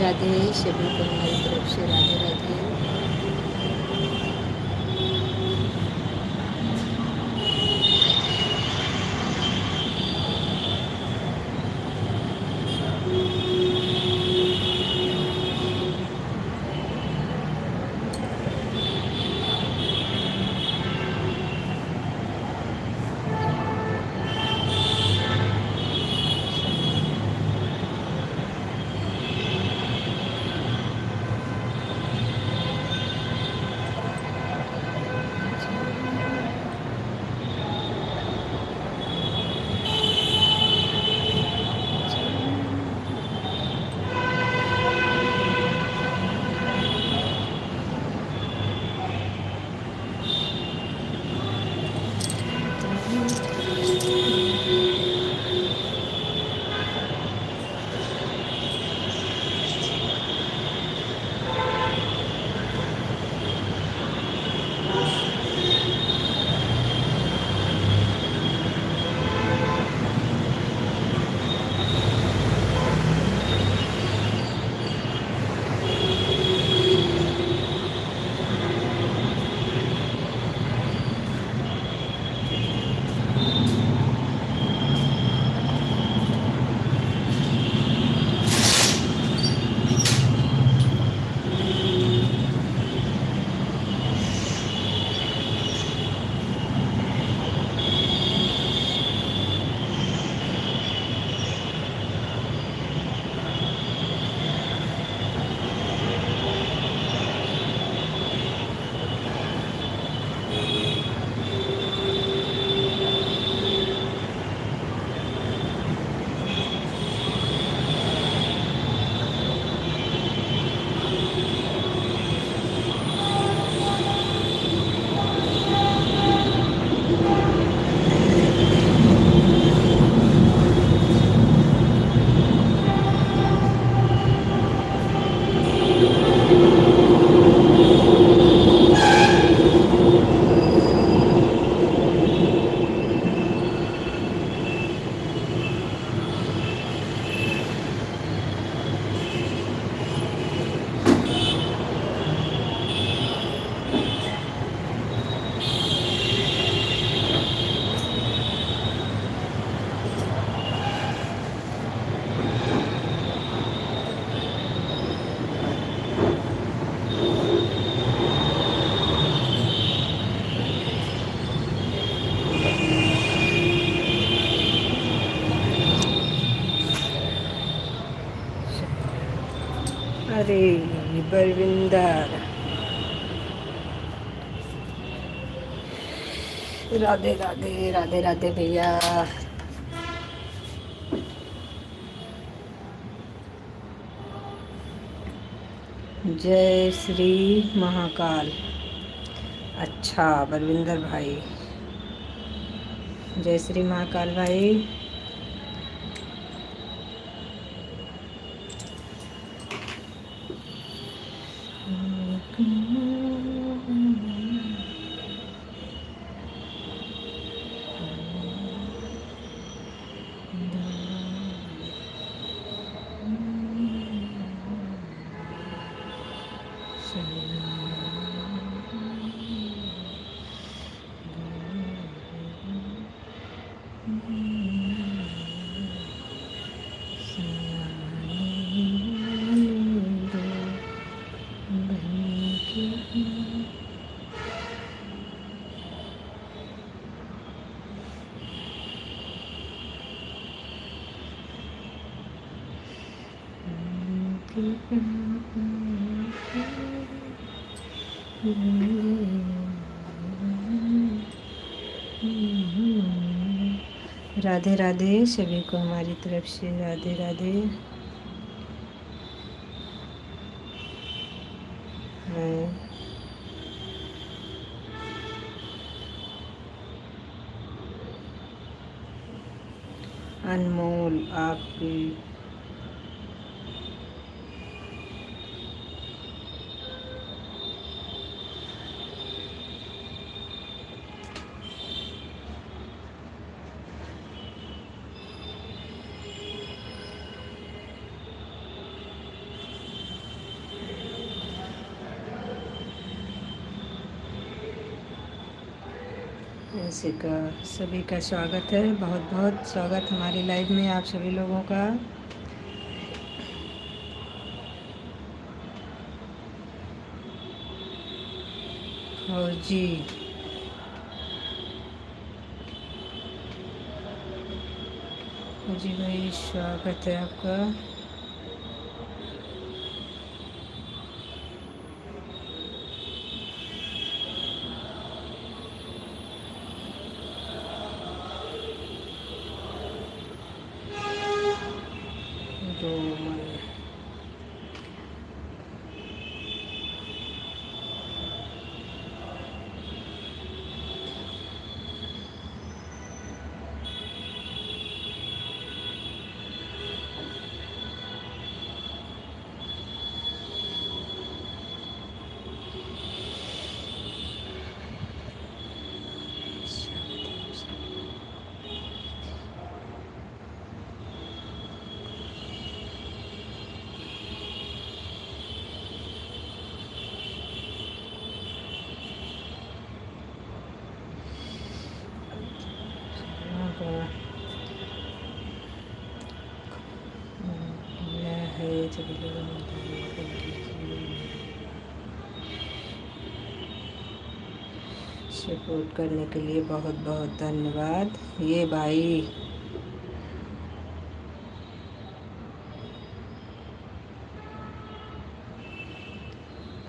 राधे सभी को हमारी तरफ से राधे राधे। अरे बलविंदर, राधे राधे राधे राधे भैया। जय श्री महाकाल। अच्छा बलविंदर भाई, जय श्री महाकाल भाई। राधे राधे सभी को हमारी तरफ से राधे राधे। अनमोल आपकी ऐसे का सभी का स्वागत है, बहुत बहुत स्वागत हमारी लाइव में आप सभी लोगों का। फौजी फौजी भाई स्वागत है आपका। रोमन है सभी लोगों सपोर्ट करने के लिए बहुत बहुत धन्यवाद। ये भाई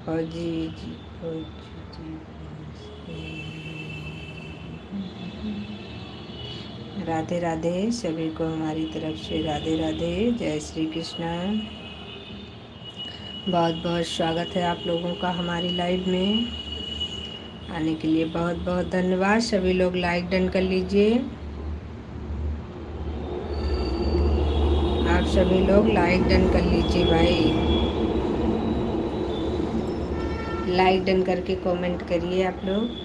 फौजी जी, फौजी जी, राधे राधे सभी को हमारी तरफ से राधे राधे, जय श्री कृष्ण। बहुत बहुत स्वागत है आप लोगों का हमारी लाइव में आने के लिए, बहुत बहुत धन्यवाद। सभी लोग लाइक डन कर लीजिए, आप सभी लोग लाइक डन कर लीजिए भाई, लाइक डन करके कमेंट करिए आप लोग।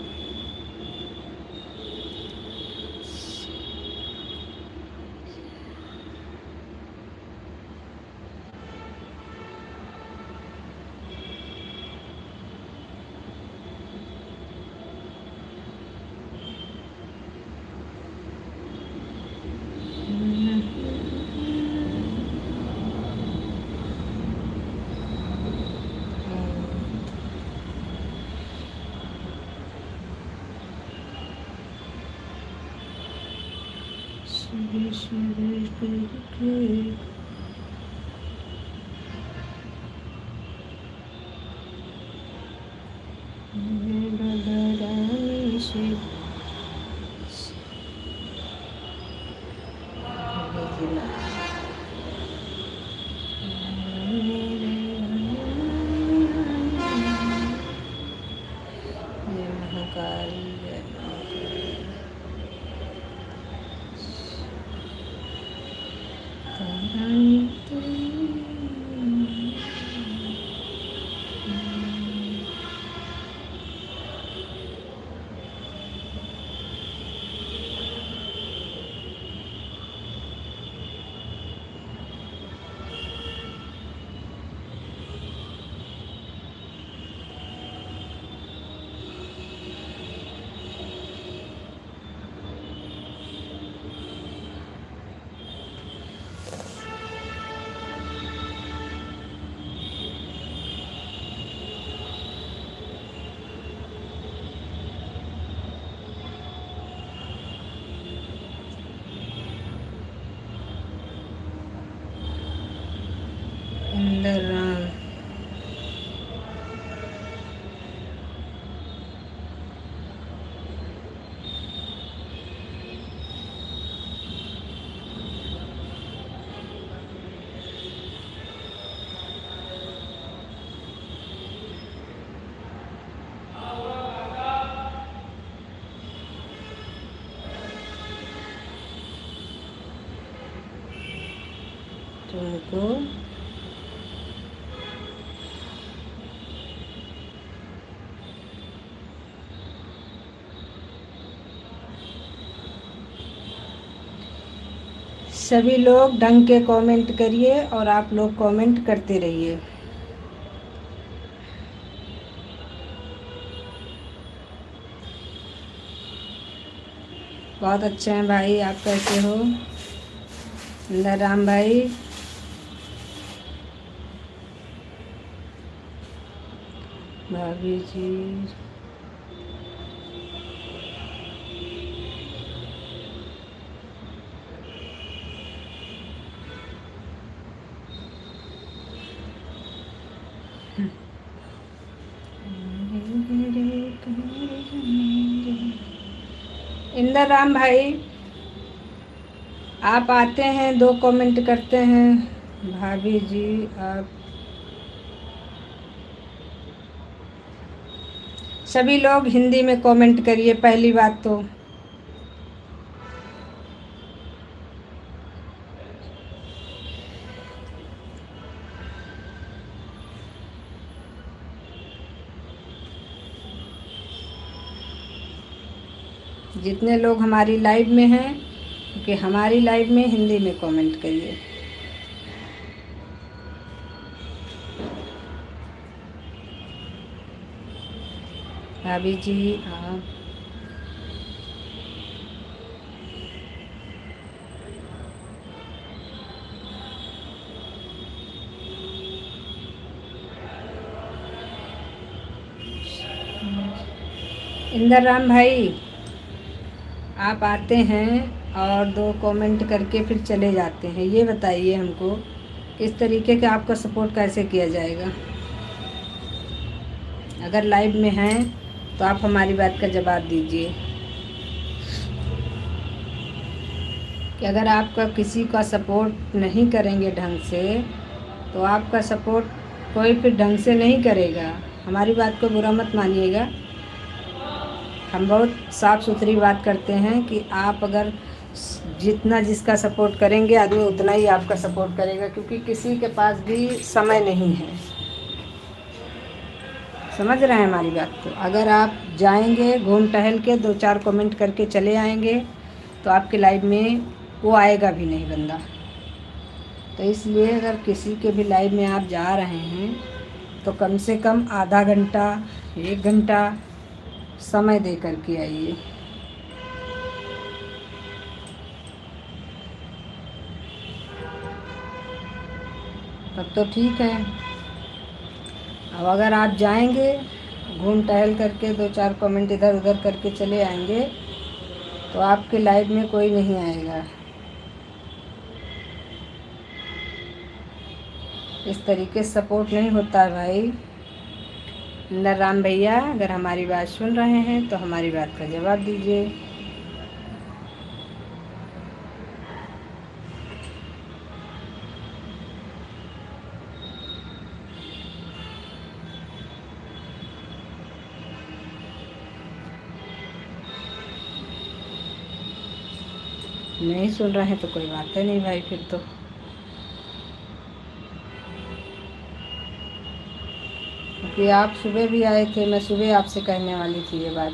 राम तुमको सभी लोग ढंग के कमेंट करिए और आप लोग कमेंट करते रहिए। बहुत अच्छे हैं भाई, आप कैसे हो? इंदर राम भाई, भाभी जी, इंदर राम भाई, आप आते हैं 2 कमेंट करते हैं। भाभी जी आप सभी लोग हिंदी में कमेंट करिए पहली बात तो। जितने लोग हमारी लाइव में हैं, क्योंकि हमारी लाइव में हिंदी में कमेंट करिए। भाभी जी आप इंदर राम भाई, आप आते हैं और 2 कमेंट करके फिर चले जाते हैं। ये बताइए हमको किस तरीके का आपका सपोर्ट कैसे किया जाएगा? अगर लाइव में हैं तो आप हमारी बात का जवाब दीजिए कि अगर आपका किसी का सपोर्ट नहीं करेंगे ढंग से, तो आपका सपोर्ट कोई फिर ढंग से नहीं करेगा। हमारी बात को बुरा मत मानिएगा, हम बहुत साफ़ सुथरी बात करते हैं कि आप अगर जितना जिसका सपोर्ट करेंगे आदमी उतना ही आपका सपोर्ट करेगा, क्योंकि किसी के पास भी समय नहीं है। समझ रहे हैं हमारी बात को? अगर आप जाएंगे घूम टहल के 2-4 कमेंट करके चले आएंगे तो आपके लाइव में वो आएगा भी नहीं बंदा। तो इसलिए अगर किसी के भी लाइव में आप जा रहे हैं तो कम से कम आधा घंटा 1 घंटा समय दे कर के आइए। तब तो ठीक है। अब अगर आप जाएंगे घूम टहल करके 2-4 कमेंट इधर उधर करके चले आएंगे तो आपके लाइव में कोई नहीं आएगा। इस तरीके से सपोर्ट नहीं होता है भाई। इंदर राम भैया, अगर हमारी बात सुन रहे हैं तो हमारी बात का जवाब दीजिए। नहीं सुन रहे हैं तो कोई बात है नहीं भाई, फिर तो क्योंकि आप सुबह भी आए थे, मैं सुबह आपसे कहने वाली थी ये बात,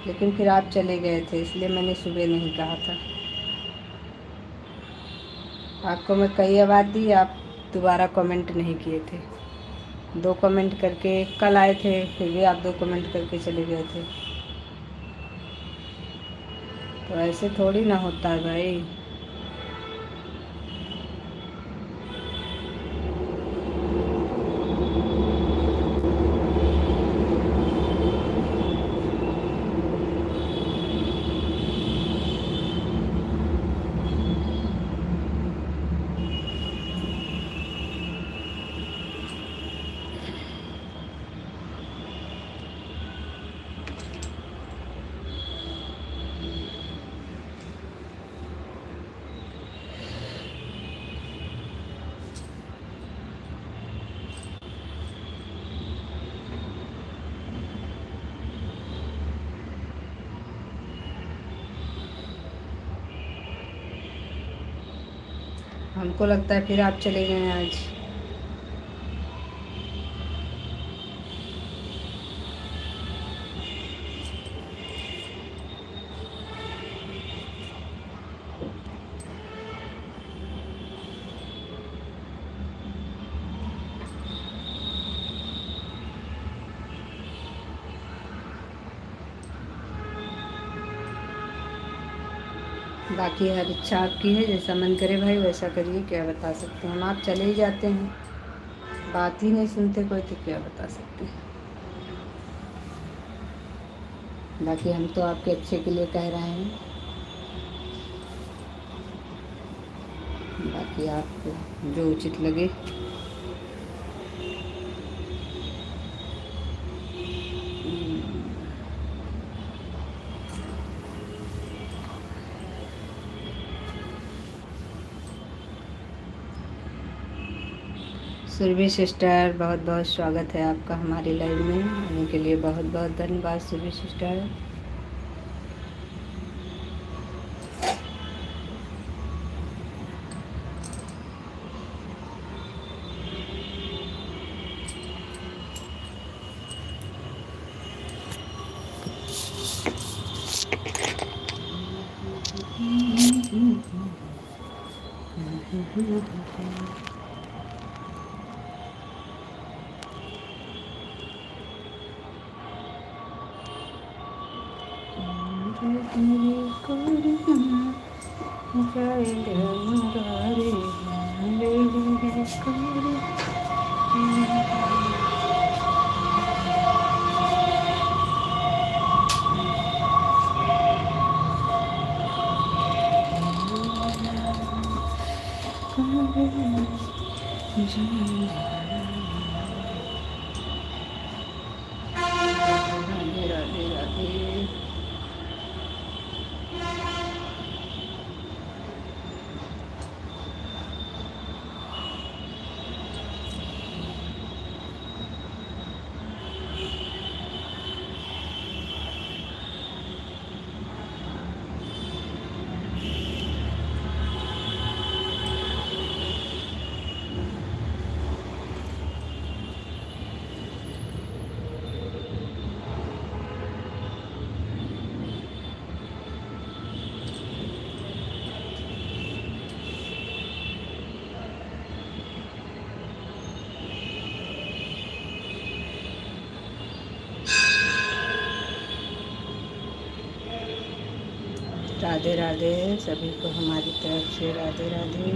लेकिन फिर आप चले गए थे, इसलिए मैंने सुबह नहीं कहा था। आपको मैं कई बात दी, आप दोबारा कमेंट नहीं किए थे। 2 कमेंट करके कल आए थे, फिर भी आप 2 कमेंट करके चले गए थे। तो ऐसे थोड़ी ना होता है भाई। हमको लगता है फिर आप चले गए हैं आज। बाकी हर इच्छा आपकी है, जैसा मन करे भाई वैसा करिए, क्या बता सकते हैं हम। आप चले ही जाते हैं, बात ही नहीं सुनते कोई, तो क्या बता सकते हैं। बाकी हम तो आपके अच्छे के लिए कह रहे हैं, बाकी आपको जो उचित लगे। सुरभि सिस्टर, बहुत बहुत स्वागत है आपका हमारी लाइव में आने के लिए, बहुत बहुत धन्यवाद सुरभि सिस्टर। राधे राधे राधे। राधे राधे सभी को हमारी तरफ से राधे राधे।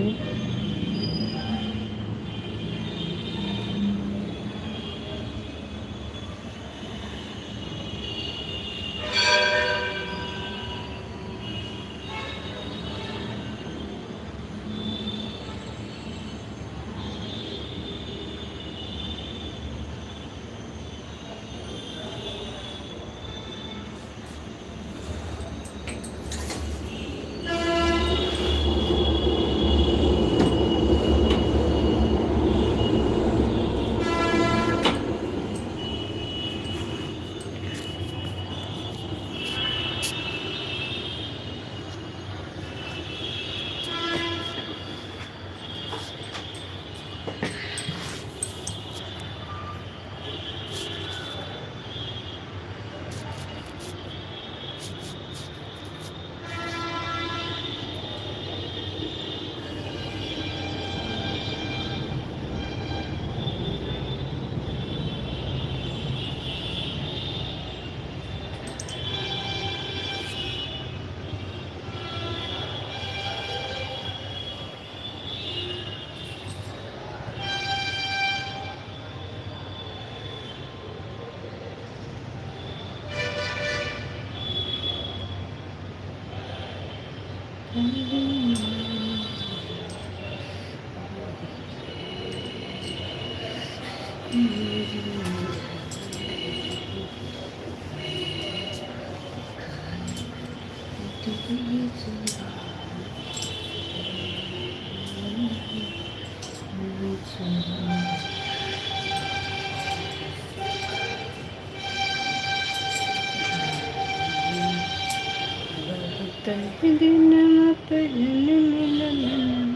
दिन मत मिलन।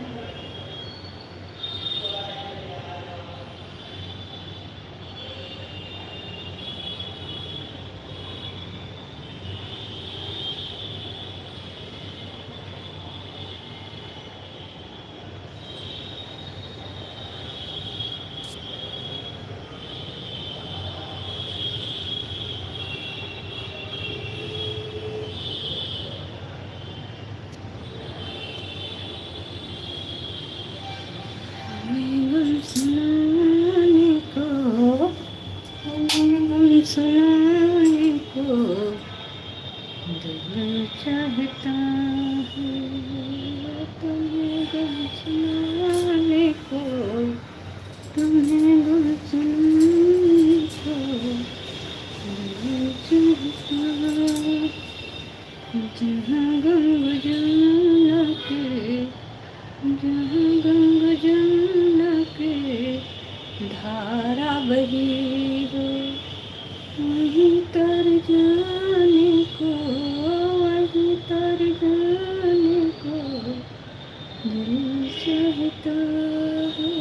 गम सुनाने को दिल चाहता है, तुम्हें गम सुनाने को, तुम्हें गम सुनाने को दिल चाहता है। जहाँ गंगा जमुना के, जहाँ गंगा जमुना के धारा बही हो, वहीं तर जाने को, वहीं तर जाने को दिल चाहता है,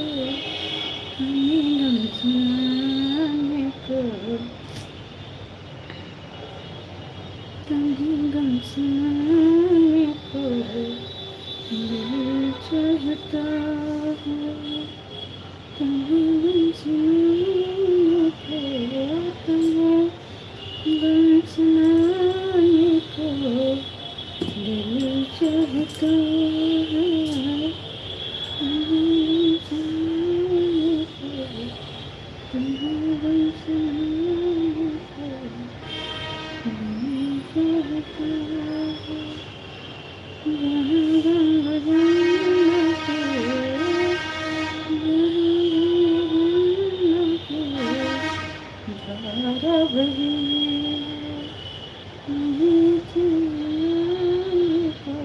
हमें गम सुनाने को, तुम्हें गम सुनाने को दिल चाहता है, तुम्हें गम सुनाने को, तुम्हें गम सुनाने को दिल चाहता है, तुम्हें गम सुनाने को, तुम्हें गम सुनाने को दिल चाहता है। जहाँ गंगा जमुना के, धारा बही, वहीं जाने को,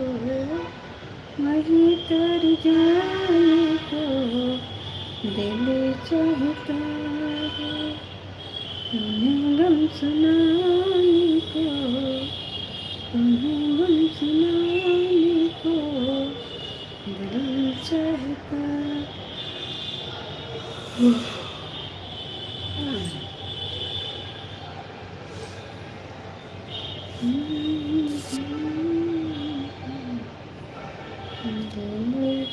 वहीं तर जाने को दिल चाहता है, तुम्हें गम सुनाने को, तुम्हें गम सुनाने को दिल चाहता है। दिल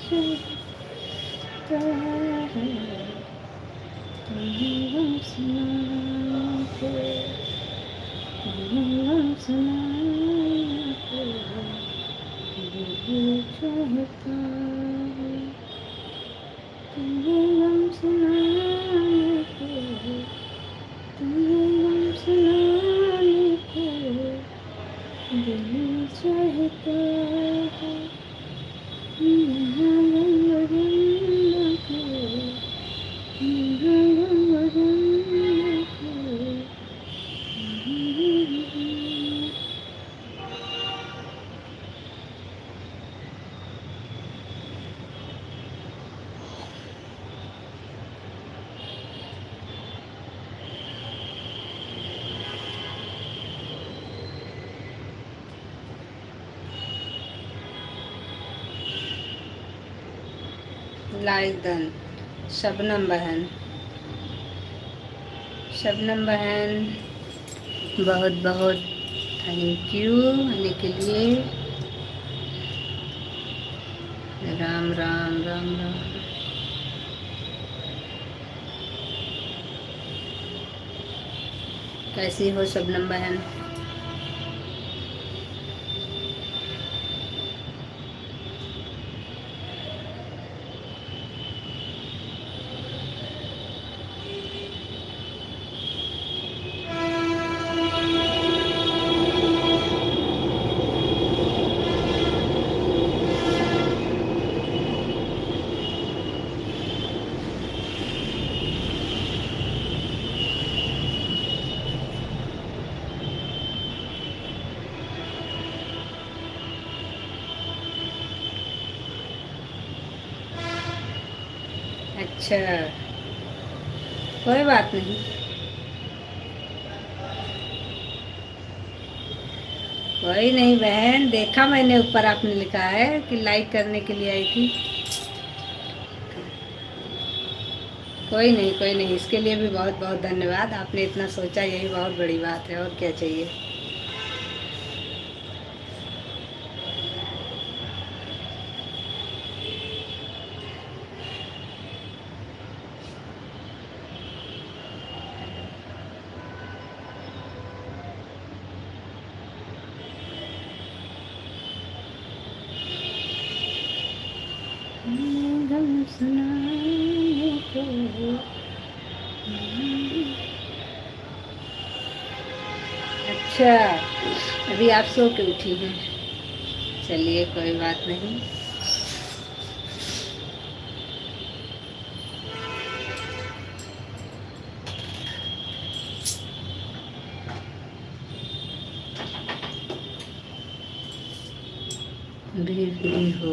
चाहता है, तुम्हें गम सुनाने को, तुम्हें गम सुनाने को दिल चाहता है, तुम्हें गम सुनाने को, तुम्हें गम सुनाने को दिल चाहता है। यहाँ गंगा जमुना के, यहाँ गंगा जमुना के, लाइक डन। शबनम बहन, शबनम बहन बहुत बहुत थैंक यू आने के लिए। राम राम राम राम। कैसी हो शबनम बहन? अच्छा, कोई बात नहीं। कोई नहीं बहन, देखा मैंने ऊपर आपने लिखा है कि लाइक करने के लिए आई थी। कोई नहीं कोई नहीं, इसके लिए भी बहुत बहुत धन्यवाद। आपने इतना सोचा, यही बहुत बड़ी बात है, और क्या चाहिए। गम सुनाने को, अच्छा, अभी आप सो के उठी हैं। चलिए कोई बात नहीं। भी फ्री हो।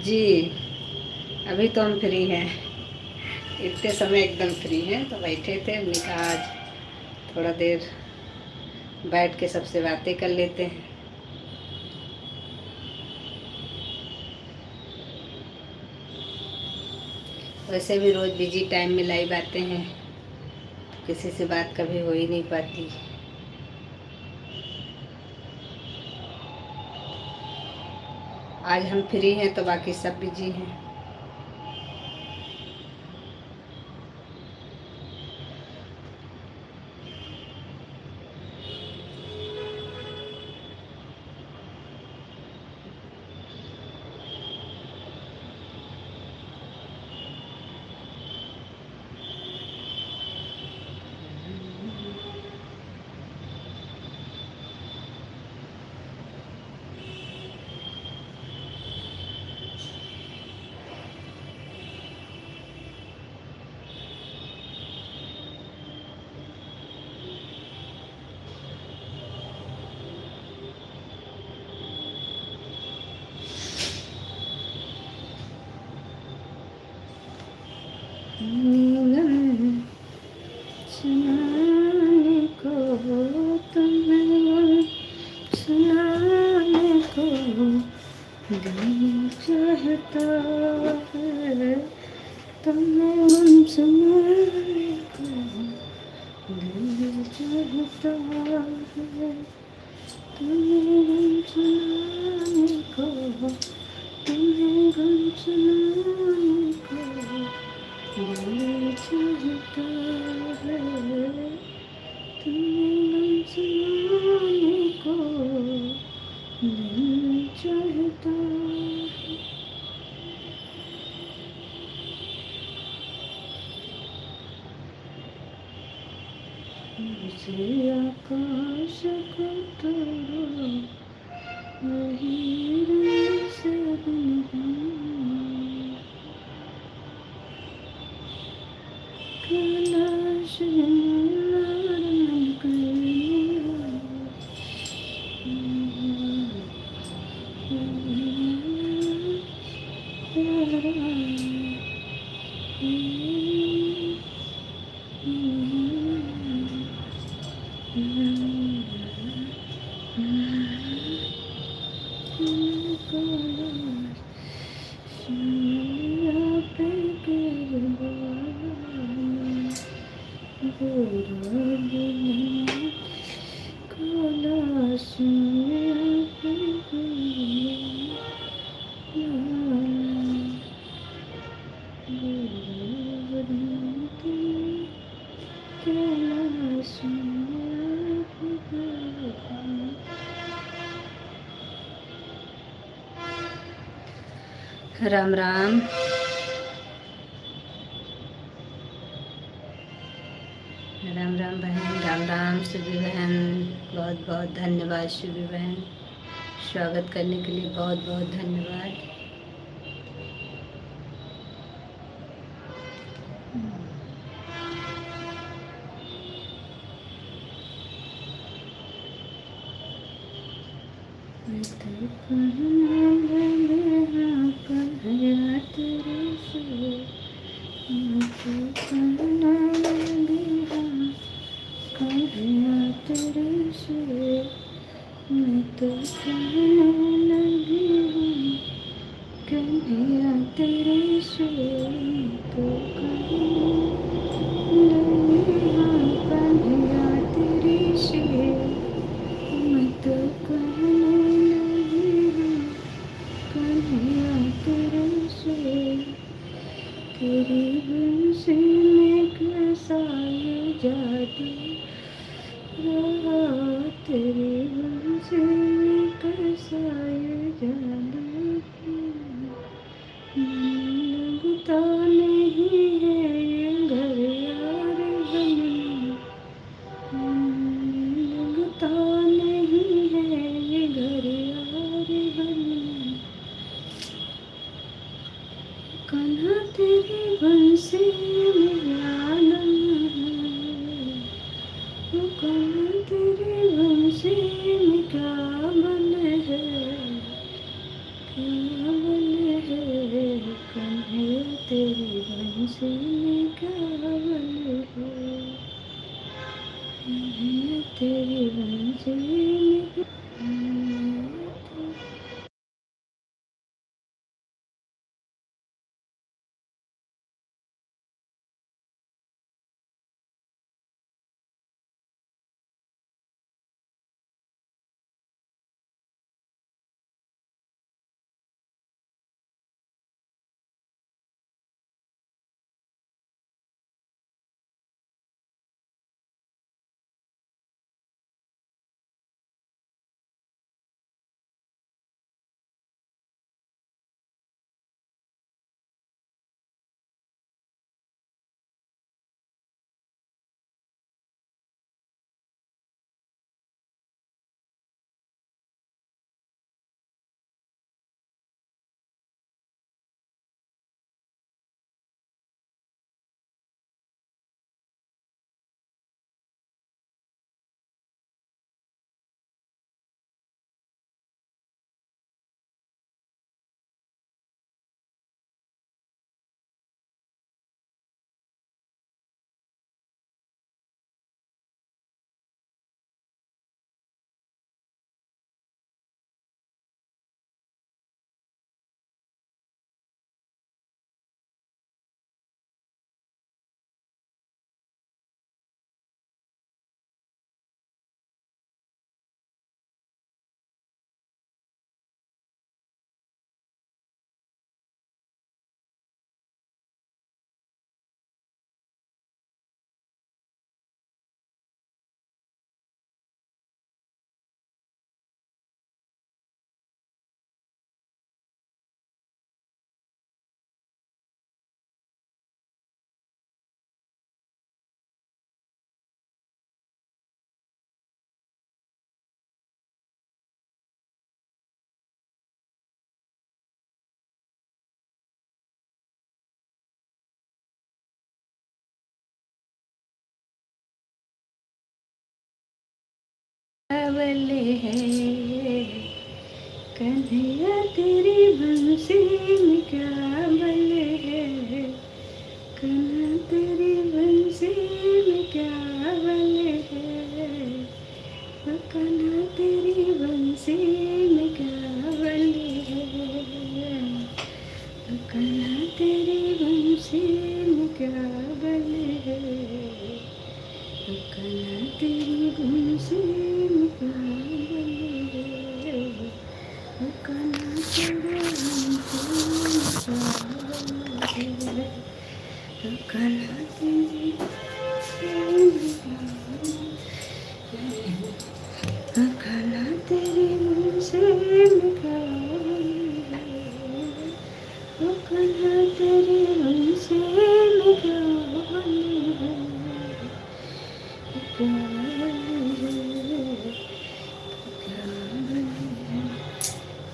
जी, अभी तो हम फ्री हैं। इतने समय एकदम फ्री हैं, तो बैठे थे, हमने कहा आज थोड़ा देर बैठ के सबसे बातें कर लेते हैं। वैसे भी रोज़ बिजी टाइम में लाइव आते हैं, किसी से बात कभी हो ही नहीं पाती। आज हम फ्री हैं तो बाकी सब बिजी हैं। सुनाने को तुम्हें, सुनाने को दिल चाहता है, तुम्हें गुम सुनाने को दिल चाहता है, तुम्हें गुम सुनाने को, तुम्हें गुम सुनाने को दिल चाहता है, तुम्हें गुम सुनाने को दिल चाहता है। मुझे आकाश को तोड़ो, वही रंग से कैलाश राम राम। राम राम बहन, राम राम शुभी बहन, बहुत बहुत धन्यवाद शुभी बहन, स्वागत करने के लिए बहुत बहुत धन्यवाद। लगता कान्हा तेरी बंसी में आनंद है, ओ कान्हा तेरी बंसी में क्या बने है, क्या बने है, कन्हैया तेरी बंसी में क्या बने है, कन्हैया तेरी बंसी में क्या बले है, कन्हैया तेरी बंसी में क्या बले है, कन्हैया तेरी बंसी में क्या बले है, कन्हैया तेरी बंसी में क्या बले है, कन्हैया तेरी बंसी में क्या बले है, कन्हैया तेरी बंसी में क्या बले है, कन्हैया तेरी बंसी में क्या बले है, कन्हैया तेरी कन्हैया तेरी बंसी में क्या बले है, कन्हैया तेरी बंसी में क्या बले है, क्या बले है, क्या बले है,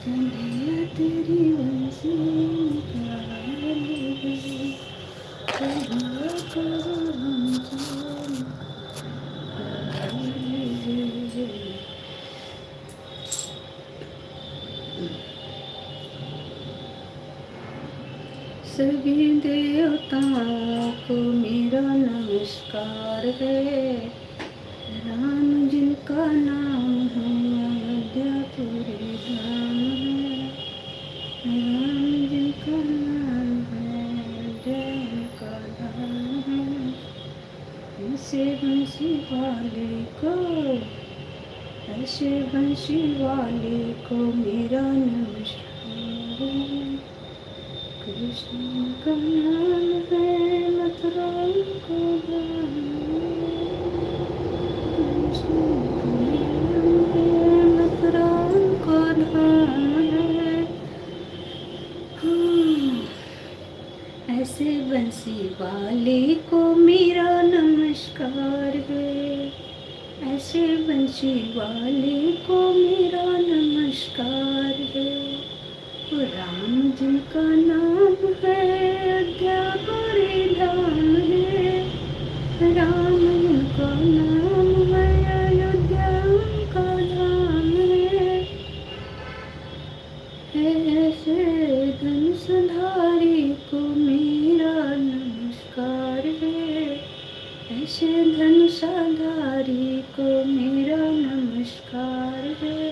कन्हैया तेरी बंसी में क्या बले है, कन्हैया तेरी बंसी में क्या बले है। सभी देवताओं को मेरा नमस्कार है, राम जिनका नाम है अयोध्यापुरी धाम है, राम जिनका नाम है अयोध्या का धाम है, ऐसे बंसी वाले को, ऐसे बंसी वाले को मेरा नमस्कार है, कृष्ण का नाम है मथुरा को धाम है, कृष्ण का नाम है मथुरा को धाम है, ऐसे बंसी वाले को मेरा नमस्कार है, ऐसे बंसी वाले को मेरा नमस्कार है, राम जिनका नाम है धनुषधारी को मेरा नमस्कार है, ऐसे धनुषधारी को मेरा नमस्कार है,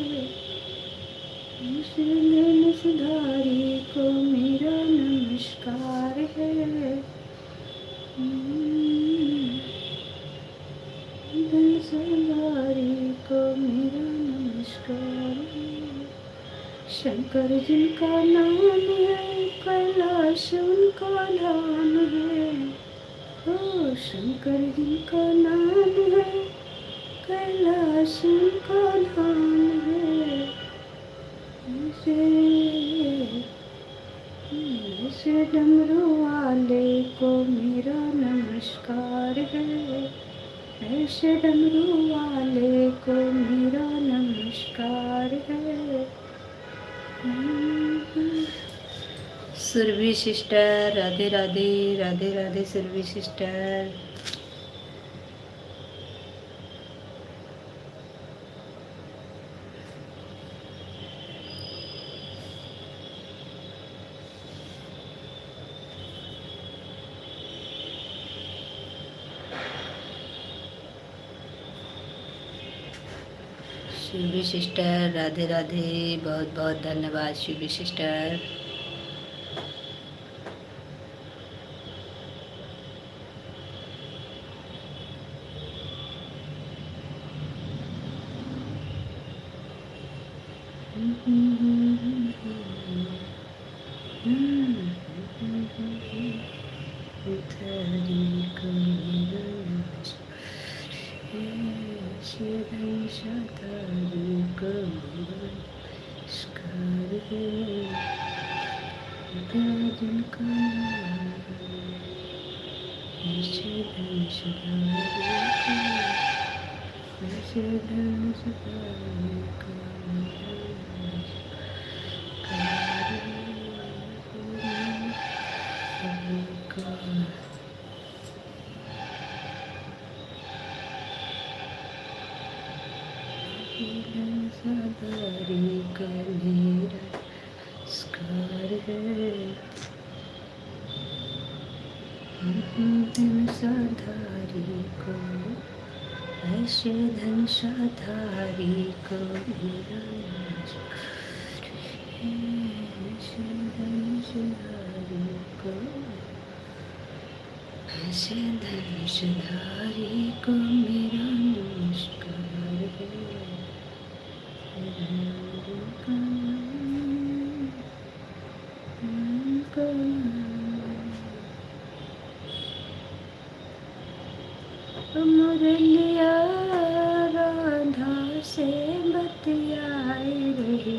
ऐसे धनुषधारी को मेरा नमस्कार है। धनुषधारी को मेरा नमस्कार है। शंकर जिनका नाम है, कैलाश उनका धाम है। ओ शंकर जिनका नाम है, कैलाश उनका धाम है। ऐसे डमरू वाले को मेरा नमस्कार है, ऐसे डमरू वाले को मेरा नमस्कार है। Surbhi sister, Radhe Radhe, Radhe Radhe Surbhi sister. Shivi sister, Radhe Radhe, बहुत बहुत धन्यवाद शिवी सिस्टर। धनुषधारी को, ऐसे धनुषधारी को मेरा नमस्कार है, ऐसे धनुषधारी को, ऐसे धनुषधारी को मेरा नमस्कार है। मुरलिया राधा से बतियाए रहे,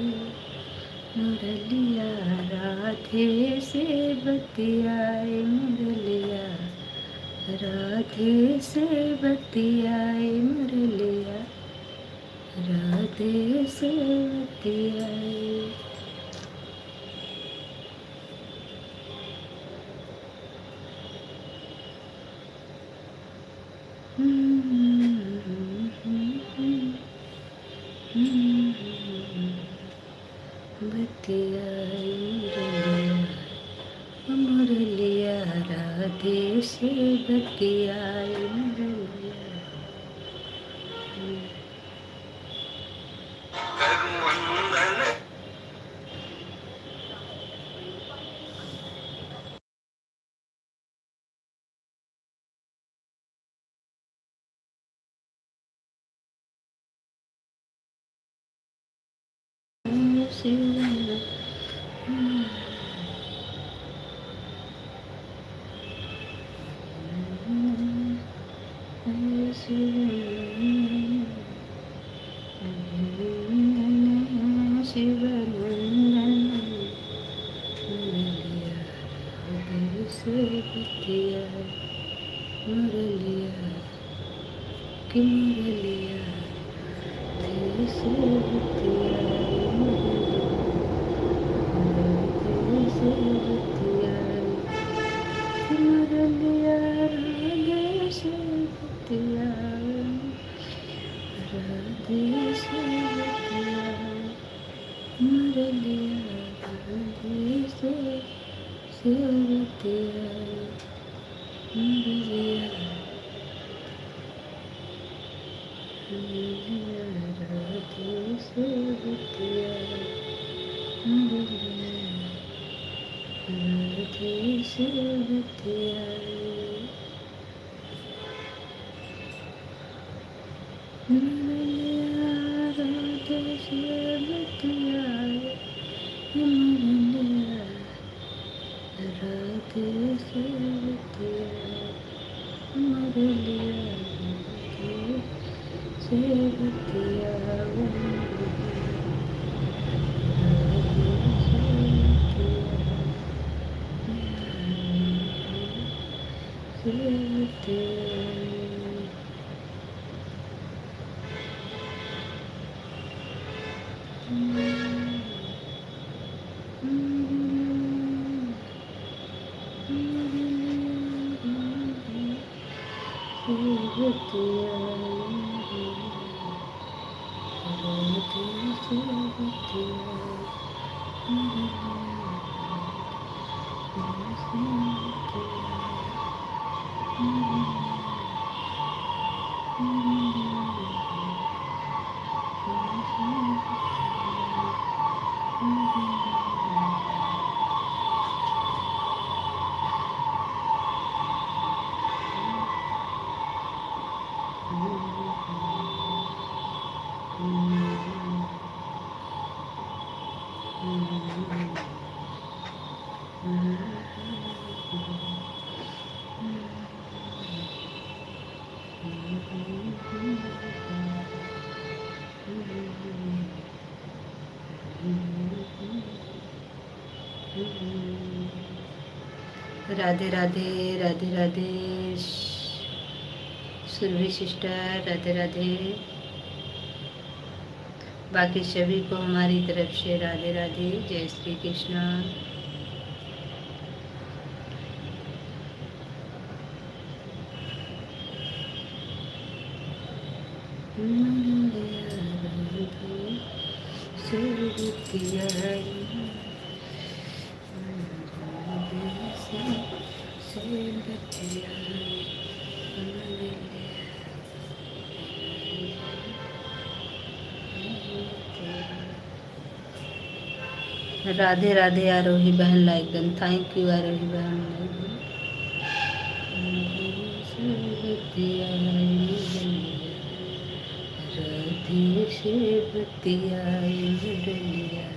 मुरलिया राधे से बतियाए, मुरलिया राधे से बतियाए, मुरलिया राधे से बतियाए। मुरलिया राधे से बतियाए, मुरलिया राधे राधे, राधे राधे सुरभि सिस्टर, राधे राधे। बाकी सभी को हमारी तरफ से राधे राधे, जय श्री कृष्ण। राधे राधे आरोही बहन, लाइक डन, थैंक यू आरोही बहन। राधे से बतियाई मुरलिया,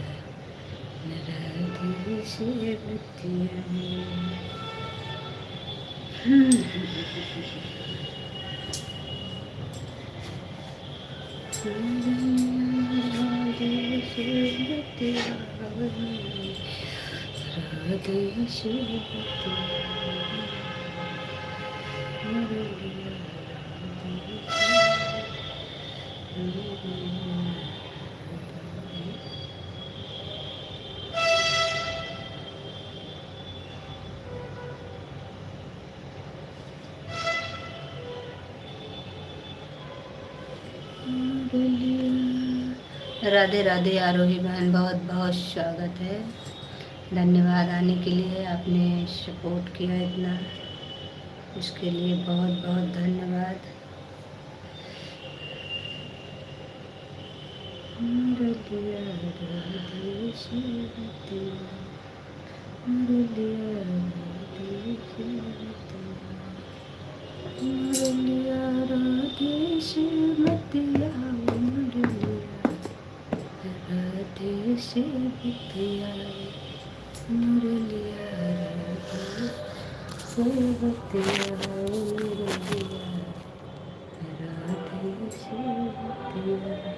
राधे से बतियाई। राधे से बतियाई, राधे से बतियाई मुरलिया, राधे राधे आरोही बहन, बहुत बहुत स्वागत है। धन्यवाद आने के लिए, आपने सपोर्ट किया इतना, उसके लिए बहुत बहुत धन्यवाद। से बतियाए मुरलिया, राधे से बतियाए मुरलिया, राधे से बतियाए।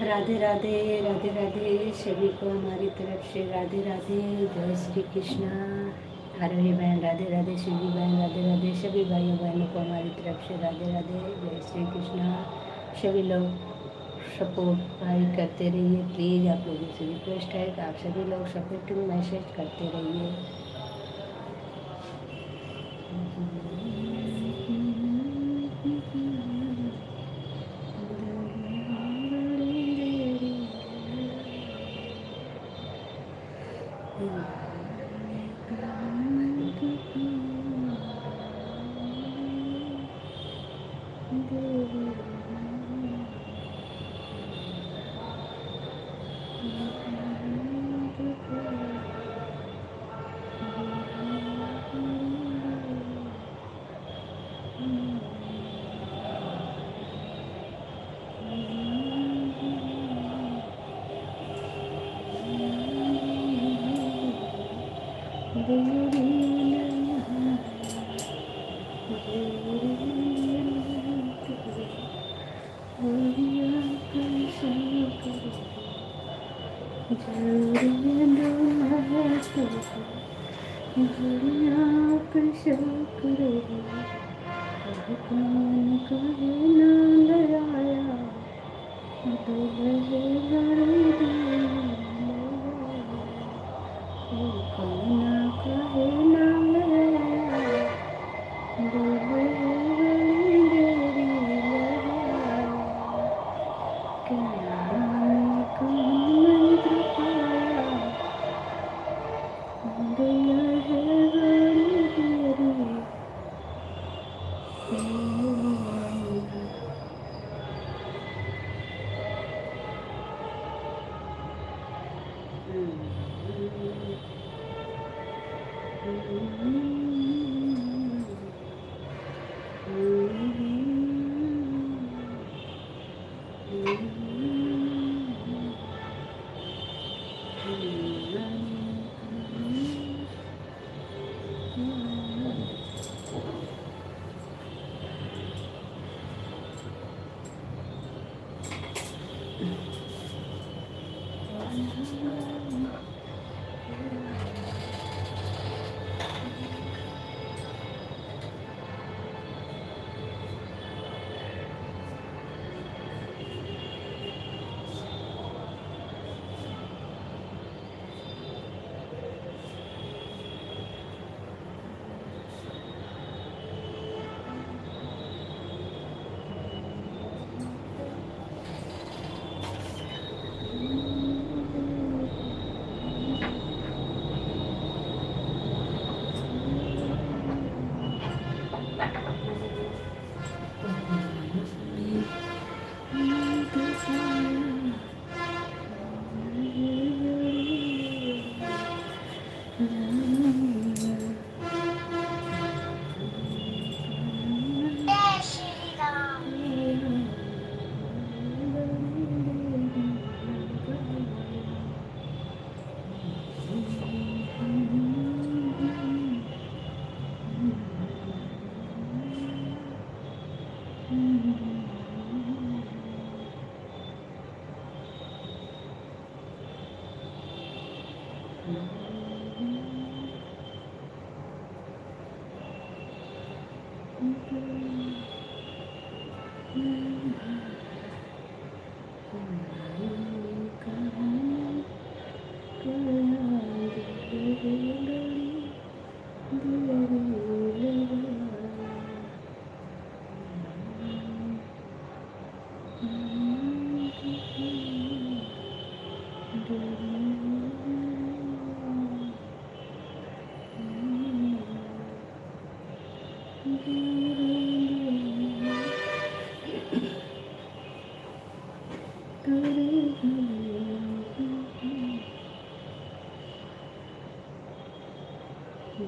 राधे राधे, राधे राधे सभी को हमारी तरफ से राधे राधे, जय श्री कृष्णा। आरोही बहन राधे राधे, शिवी बहन राधे राधे, सभी भाइयों बहनों को हमारी तरफ से राधे राधे, जय श्री कृष्णा। सभी लोग सपोर्ट भाई करते रहिए प्लीज़, आप लोगों से रिक्वेस्ट है कि आप सभी लोग सपोर्टिंग मैसेज करते रहिए।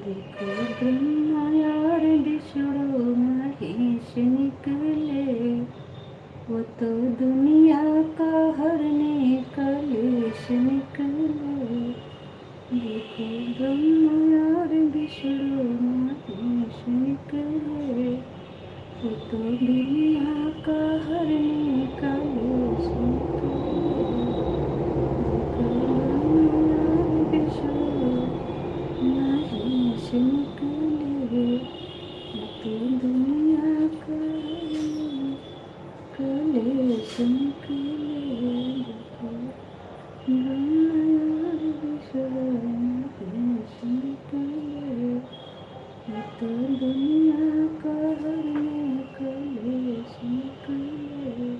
देखो ब्रह्मा और विष्णु महेश निकले, वो तो दुनिया का हरने कलेश निकले। देखो ब्रह्मा और विष्णु महेश निकले, वो तो दुनिया का हरने कलेश निकले। महेश निकले, तो दुनिया का कलेश निकले। ब्रह्मा विष्णु महेश निकले, तो दुनिया का हरने कलेश निकले।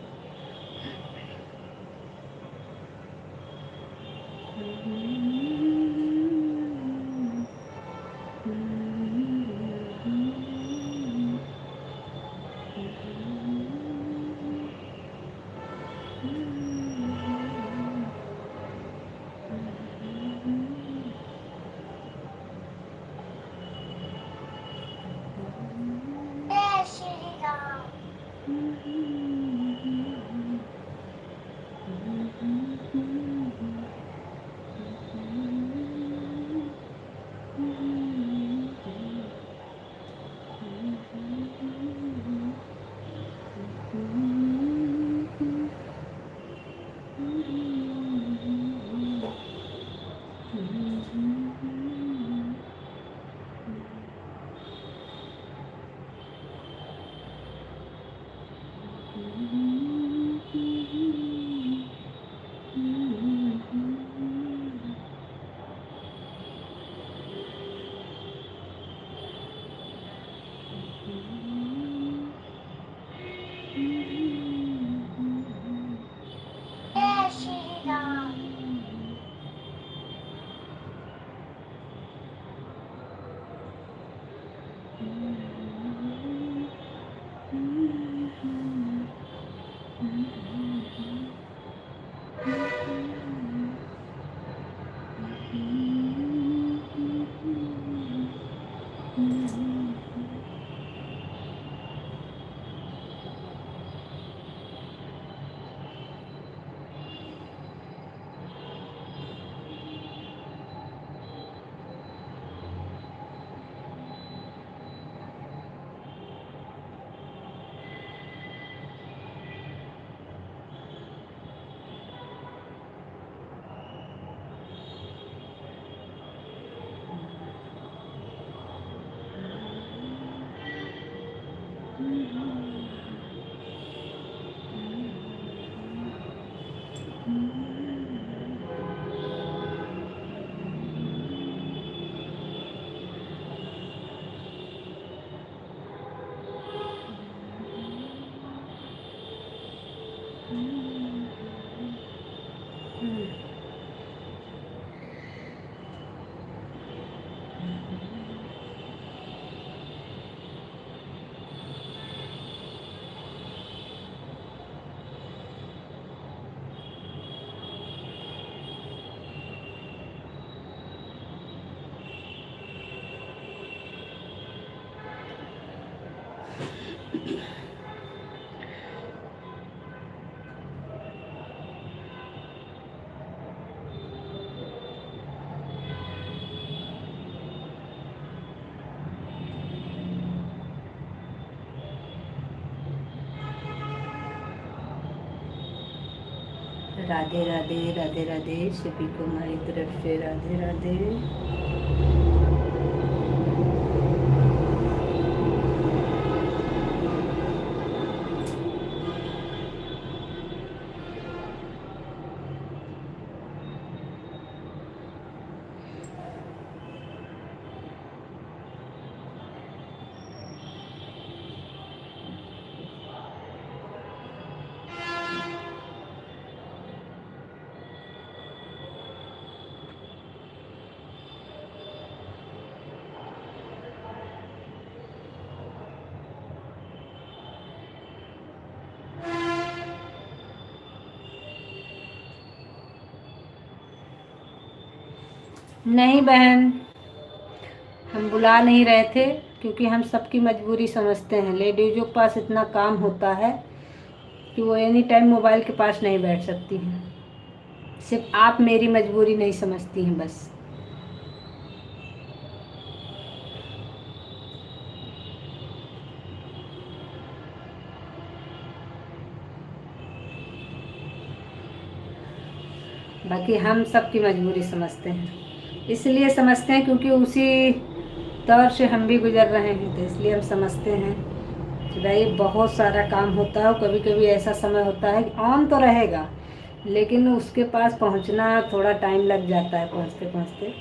राधे राधे, राधे राधे, सभी को हमारी तरफ से राधे राधे। नहीं बहन, हम बुला नहीं रहे थे, क्योंकि हम सबकी मजबूरी समझते हैं। लेडीज़ों के पास इतना काम होता है कि वो एनी टाइम मोबाइल के पास नहीं बैठ सकती हैं। सिर्फ आप मेरी मजबूरी नहीं समझती हैं बस। बाकी हम सबकी मजबूरी समझते हैं, इसलिए समझते हैं क्योंकि उसी दौर से हम भी गुजर रहे हैं, तो इसलिए हम समझते हैं कि भाई बहुत सारा काम होता है। और कभी कभी ऐसा समय होता है कि ऑन तो रहेगा, लेकिन उसके पास पहुंचना थोड़ा टाइम लग जाता है पहुंचते पहुंचते।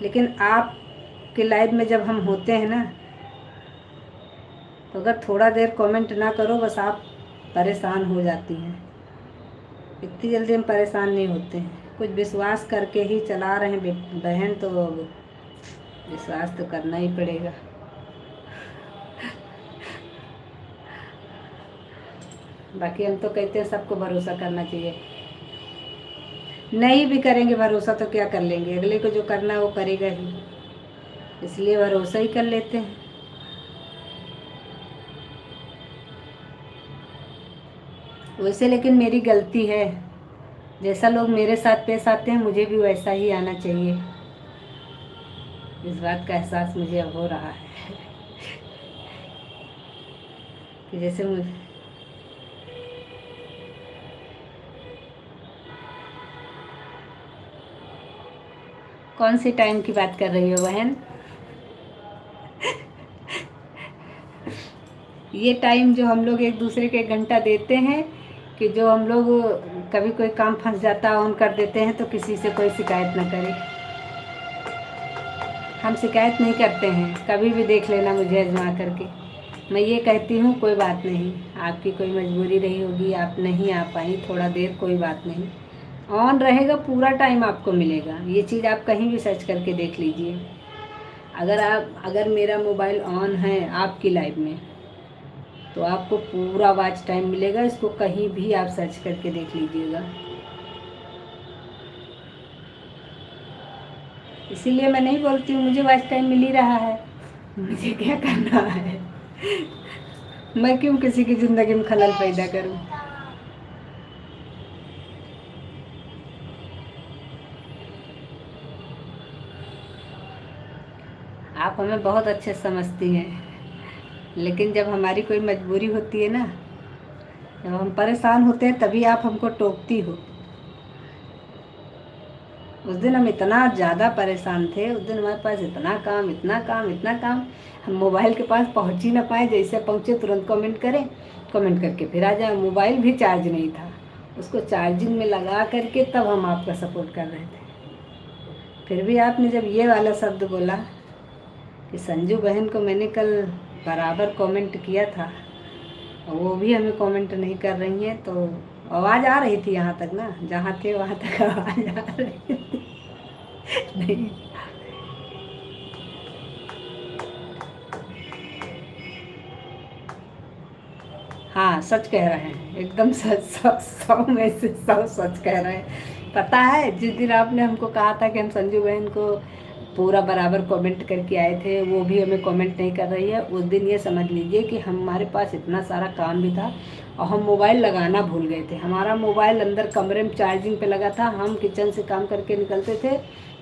लेकिन आपके लाइफ में जब हम होते हैं ना, तो अगर थोड़ा देर कमेंट ना करो, बस आप परेशान हो जाती हैं। इतनी जल्दी हम परेशान नहीं होते हैं, कुछ विश्वास करके ही चला रहे हैं बहन, तो विश्वास तो करना ही पड़ेगा। बाकी हम तो कहते हैं सबको भरोसा करना चाहिए। नहीं भी करेंगे भरोसा तो क्या कर लेंगे, अगले को जो करना है वो करेगा ही, इसलिए भरोसा ही कर लेते हैं। वैसे लेकिन मेरी गलती है, जैसा लोग मेरे साथ पेश आते हैं मुझे भी वैसा ही आना चाहिए। इस बात का एहसास मुझे अब हो रहा है कि जैसे मुझे कौन सी टाइम की बात कर रही हो बहन? ये टाइम जो हम लोग एक दूसरे के घंटा देते हैं, कि जो हम लोग कभी कोई काम फंस जाता है ऑन कर देते हैं, तो किसी से कोई शिकायत ना करे। हम शिकायत नहीं करते हैं, कभी भी देख लेना मुझे आजमा करके। मैं ये कहती हूँ कोई बात नहीं, आपकी कोई मजबूरी रही होगी, आप नहीं आ पाई थोड़ा देर, कोई बात नहीं। ऑन रहेगा पूरा टाइम आपको मिलेगा, ये चीज़ आप कहीं भी सर्च करके देख लीजिए। अगर मेरा मोबाइल ऑन है आपकी लाइफ में, तो आपको पूरा वॉच टाइम मिलेगा। इसको कहीं भी आप सर्च करके देख लीजिएगा। इसीलिए मैं नहीं बोलती हूँ मुझे वॉच टाइम मिल ही रहा है, मुझे क्या करना है। मैं क्यों किसी की ज़िंदगी में खलल पैदा करूँ। आप हमें बहुत अच्छे समझती हैं, लेकिन जब हमारी कोई मजबूरी होती है ना, जब हम परेशान होते हैं, तभी आप हमको टोकती हो। उस दिन हम इतना ज़्यादा परेशान थे, उस दिन हमारे पास इतना काम, इतना काम, इतना काम, हम मोबाइल के पास पहुंच ही ना पाए। जैसे पहुंचे तुरंत कमेंट करें, कमेंट करके फिर आ जाए। मोबाइल भी चार्ज नहीं था, उसको चार्जिंग में लगा करके तब हम आपका सपोर्ट कर रहे थे। फिर भी आपने जब ये वाला शब्द बोला कि संजू बहन को मैंने कल बराबर कमेंट किया था और वो भी हमें कमेंट नहीं कर रही हैं, तो आवाज़ आ रही थी यहाँ तक ना, जहाँ थे वहाँ तक आवाज़ आ रही थी। नहीं, हाँ सच कह रहे हैं, एकदम सच, 100 में से 100 सच कह रहे हैं। पता है जिस दिन आपने हमको कहा था कि हम संजू बहन को पूरा बराबर कमेंट करके आए थे, वो भी हमें कमेंट नहीं कर रही है, उस दिन ये समझ लीजिए कि हमारे पास इतना सारा काम भी था और हम मोबाइल लगाना भूल गए थे। हमारा मोबाइल अंदर कमरे में चार्जिंग पे लगा था, हम किचन से काम करके निकलते थे,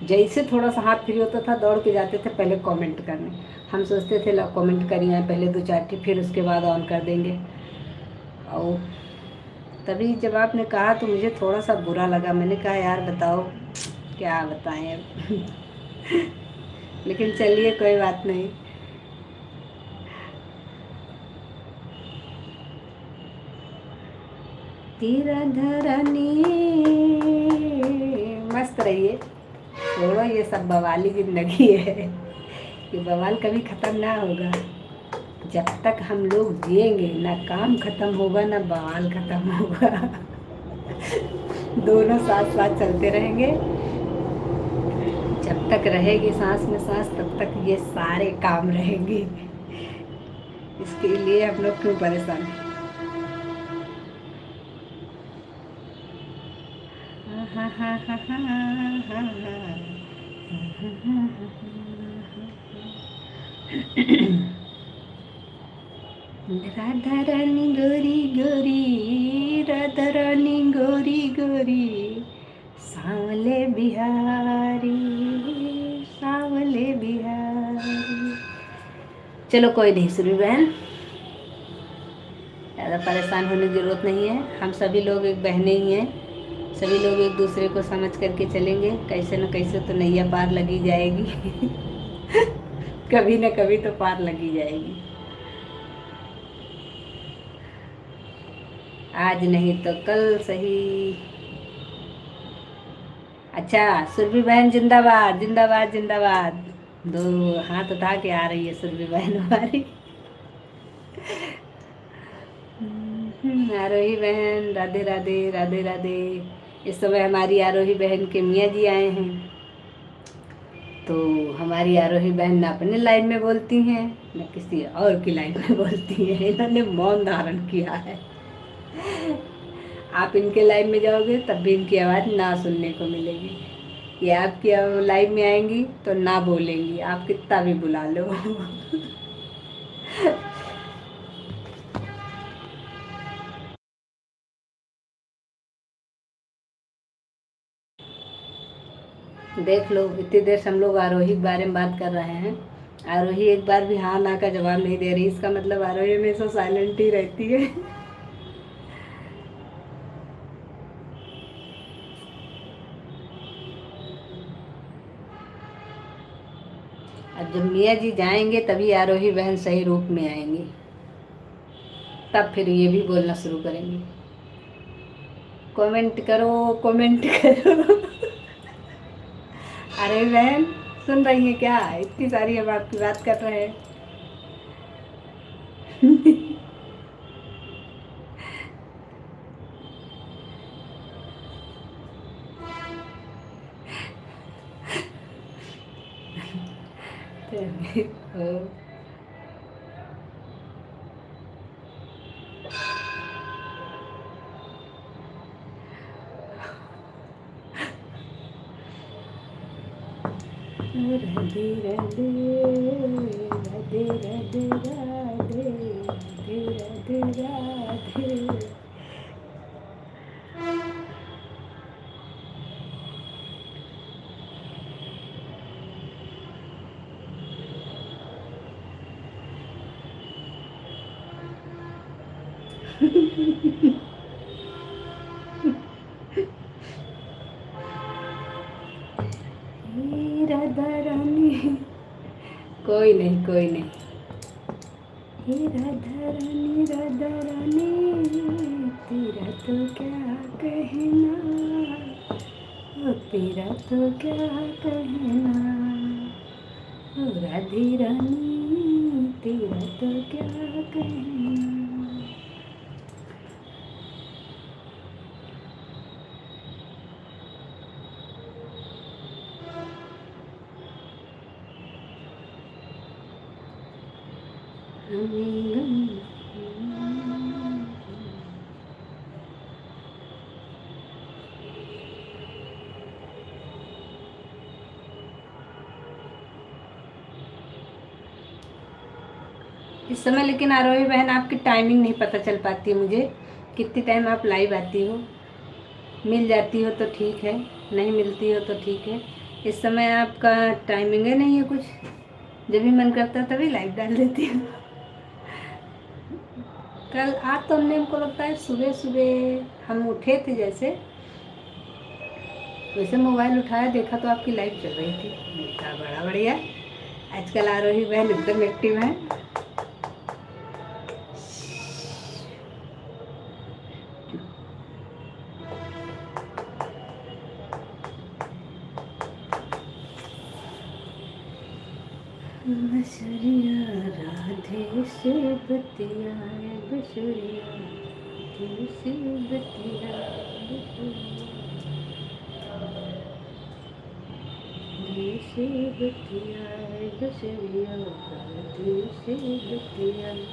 जैसे थोड़ा सा हाथ फ्री होता था दौड़ के जाते थे पहले कमेंट करने। हम सोचते थे लो कमेंट करिए पहले 2-4 फिर उसके बाद ऑन कर देंगे। और तभी जब आपने कहा तो मुझे थोड़ा सा बुरा लगा। मैंने कहा यार बताओ क्या बताएं अब। लेकिन चलिए कोई बात नहीं। तीरा धरनी, मस्त रहिए, छोड़ो ये सब बवाली जिंदगी है, ये बवाल कभी ख़त्म ना होगा। जब तक हम लोग जिएंगे ना काम ख़त्म होगा ना बवाल ख़त्म होगा। दोनों साथ साथ चलते रहेंगे। जब तक रहेगी सांस में सांस तब तक ये सारे काम रहेंगे। इसके लिए हम लोग क्यों परेशान हैं। राधा रानी गोरी गोरी, राधा रानी गोरी गोरी, सांवले बिहारी, सांवले बिहारी। चलो कोई नहीं सुनी बहन, ज़्यादा परेशान होने की ज़रूरत नहीं है। हम सभी लोग एक बहनें ही हैं, सभी लोग एक दूसरे को समझ करके चलेंगे, कैसे न कैसे तो नैया पार लगी जाएगी। कभी न कभी तो पार लगी जाएगी। आज नहीं तो कल सही। अच्छा सुरभि बहन जिंदाबाद जिंदाबाद जिंदाबाद। दो हाथ उठा के आ रही है सुरभि बहन हमारी। आरोही बहन राधे राधे राधे राधे। इस समय हमारी आरोही बहन के मियाँ जी आए हैं, तो हमारी आरोही बहन न अपने लाइन में बोलती हैं न किसी और की लाइन में बोलती हैं। इन्होंने मौन धारण किया है। आप इनके लाइन में जाओगे तब भी इनकी आवाज़ ना सुनने को मिलेगी। ये आपकी लाइन में आएंगी तो ना बोलेंगी, आप कितना भी बुला लो। देख लो इतनी देर से हम लोग आरोही के बारे में बात कर रहे हैं, आरोही एक बार भी हाँ ना का जवाब नहीं दे रही। इसका मतलब आरोही हमेशा साइलेंट ही रहती है। अब जब मियाँ जी जाएंगे तभी आरोही बहन सही रूप में आएंगी, तब फिर ये भी बोलना शुरू करेंगी। कमेंट करो कमेंट करो। अरे बहन सुन रही है क्या, इतनी सारी हम आपकी बात कर रहे हैं। राधे राधे राधे राधे राधे राधे राधे राधे। हे राधा रानी, कोई नहीं कोई नहीं। हे राधा रानी तेरा तो क्या कहना, ओ तेरा तो क्या कहना, ओ राधे रानी तेरा तो क्या कहना। इस समय लेकिन आरोही बहन आपकी टाइमिंग नहीं पता चल पाती है मुझे, कितनी टाइम आप लाइव आती हो। मिल जाती हो तो ठीक है, नहीं मिलती हो तो ठीक है। इस समय आपका टाइमिंग है नहीं है कुछ, जब भी मन करता है तभी लाइव डाल देती हूँ। कल आज तो हमने, हमको लगता है सुबह सुबह हम उठे थे जैसे, वैसे मोबाइल उठाया देखा तो आपकी लाइव चल रही थी। देखा बड़ा बढ़िया, आजकल आरोही बहन एकदम एक्टिव है। बसुरिया राधे से बतियाए, बसुरिया राधे से बतियाए, राधे से बतियाए, बसुरिया राधे से बतियाए,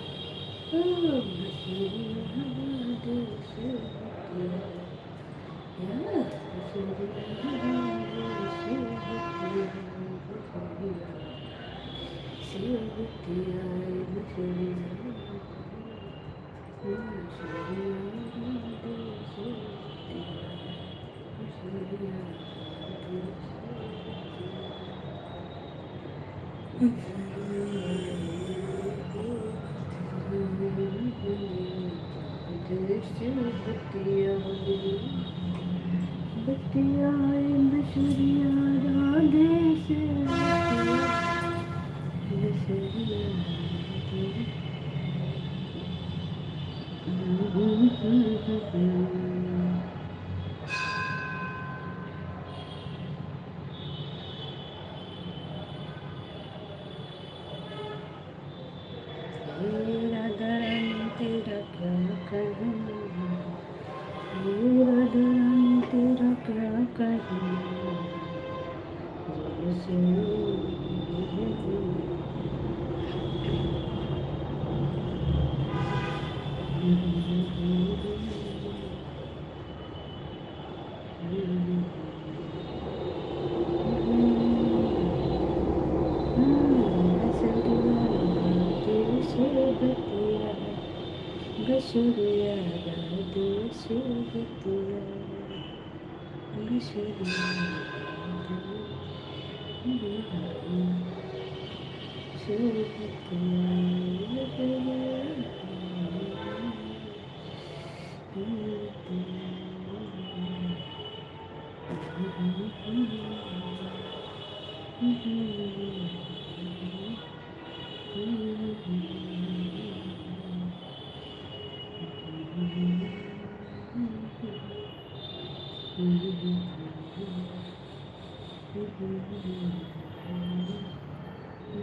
ओ बसुरिया राधे से बतियाए, या बसुरिया राधे से बतियाए, बसुरिया राधा रानी तेरा क्या कहना, राधा रानी तेरा क्या कहना, बसुरिया राधे से बतियाए,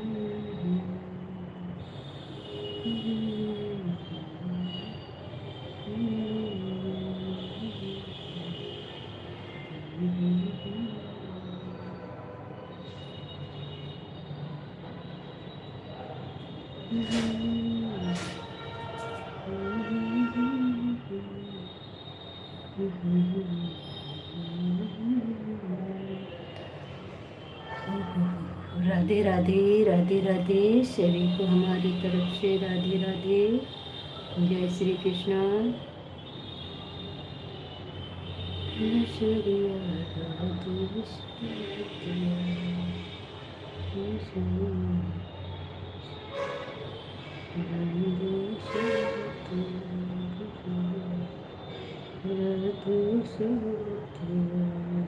बसुरिया राधे राधे राधे राधे, सभी को हमारी तरफ से राधे राधे, जय श्री कृष्ण। बसुरिया राधे से बतियाए, राधे से बतियाए।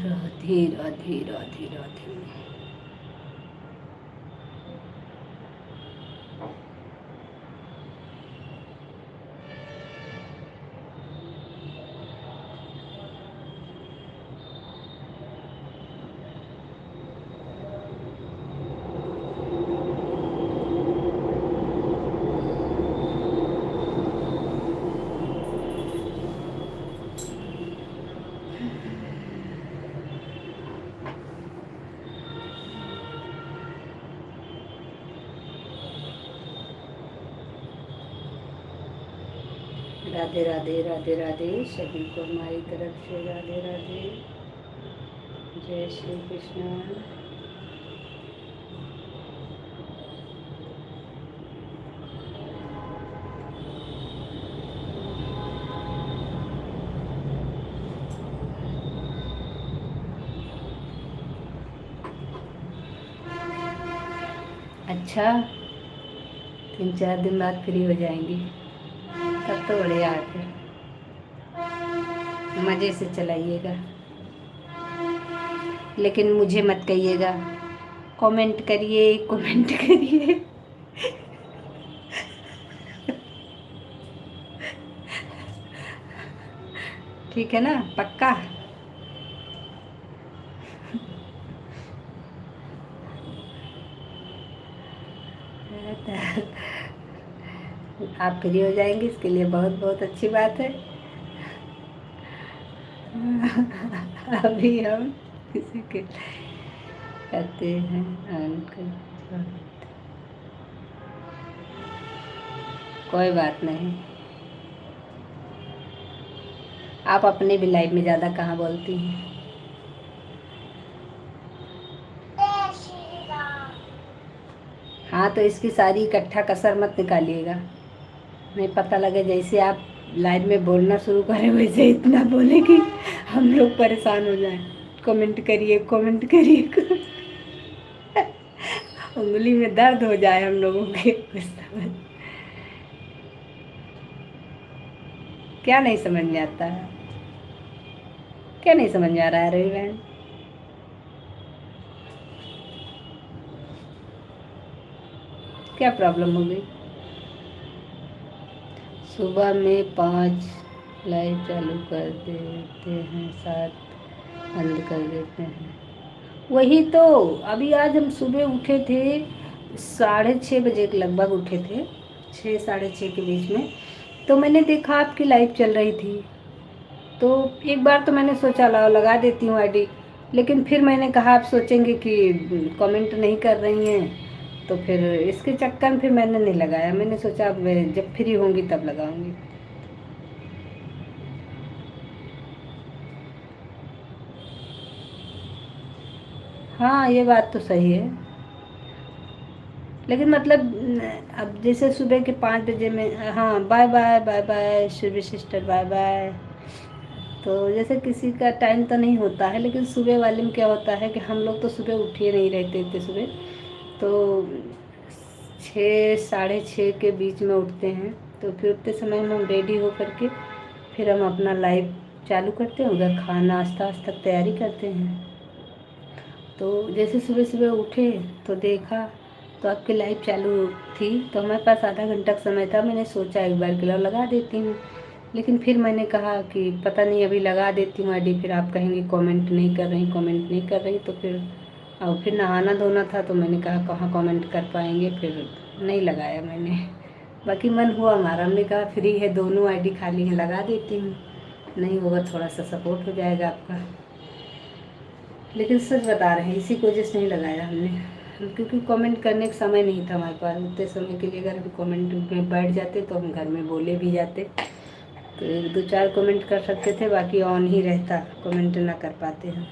राधे राधे राधे राधे। राधे राधे राधे राधे। सभी को हमारी तरफ से राधे राधे। जय श्री कृष्ण। अच्छा, 3-4 दिन बाद फ्री हो जाएंगी, तब तो बढ़िया है। मज़े से चलाइएगा, लेकिन मुझे मत कहिएगा। कमेंट करिए, कमेंट करिए। ठीक है ना, पक्का। आप फ्री हो जाएंगे, इसके लिए बहुत बहुत अच्छी बात है। अभी हम किसी के कहते हैं कोई बात नहीं। आप अपने भी लाइफ में ज़्यादा कहाँ बोलती हैं। हाँ, तो इसकी सारी इकट्ठा कसर मत निकालिएगा, नहीं पता लगे जैसे आप लाइन में बोलना शुरू करें वैसे इतना बोले कि हम लोग परेशान हो जाएं। कमेंट करिए, कमेंट करिए। उंगली में दर्द हो जाए हम लोगों के। क्या नहीं समझ में आता है? क्या नहीं समझ में आ रहा है रवि बहन? क्या प्रॉब्लम हो गई? सुबह में 5 लाइट चालू कर देते हैं, 7 बंद कर देते हैं। वही तो, अभी आज हम सुबह उठे थे 6:30 बजे के लगभग उठे थे, 6 साढ़े 6 के बीच में। तो मैंने देखा आपकी लाइव चल रही थी, तो एक बार तो मैंने सोचा लाओ लगा देती हूँ आईडी, लेकिन फिर मैंने कहा आप सोचेंगे कि कमेंट नहीं कर रही हैं, तो फिर इसके चक्कर में फिर मैंने नहीं लगाया। मैंने सोचा अब जब फ्री होंगी तब लगाऊंगी। हाँ, ये बात तो सही है, लेकिन मतलब अब जैसे सुबह के 5 बजे में। हाँ, बाय बाय बाय बाय सुबह सिस्टर, बाय बाय। तो जैसे किसी का टाइम तो नहीं होता है, लेकिन सुबह वाले में क्या होता है कि हम लोग तो सुबह उठ ही नहीं रहते इतने सुबह, तो 6 साढ़े 6 के बीच में उठते हैं। तो फिर उतने समय में हम रेडी हो करके फिर हम अपना लाइव चालू करते हैं, उधर खाना नाश्ता वास्ता तैयारी करते हैं। तो जैसे सुबह सुबह उठे तो देखा तो आपकी लाइव चालू थी, तो हमारे पास आधा घंटा का समय था। मैंने सोचा एक बार के लिए लगा देती हूँ, लेकिन फिर मैंने कहा कि पता नहीं अभी लगा देती हूँ आईडी, फिर आप कहेंगे कमेंट नहीं कर रही, कमेंट नहीं कर रही। तो फिर और फिर नहाना धोना था, तो मैंने कहा कहाँ कमेंट कर पाएंगे, फिर नहीं लगाया मैंने। बाकी मन हुआ हमारा, हमने कहा फ्री है, दोनों आईडी खाली है, लगा देती हूँ, नहीं होगा थोड़ा सा सपोर्ट हो जाएगा आपका। लेकिन सच बता रहे हैं, इसी की वजह से नहीं लगाया हमने, क्योंकि कमेंट करने का समय नहीं था हमारे पास उतने समय के लिए। अगर हम कमेंट में बैठ जाते तो हम घर में बोले भी जाते, तो 1 2 4 कमेंट कर सकते थे, बाकी ऑन ही रहता, कमेंट ना कर पाते हम।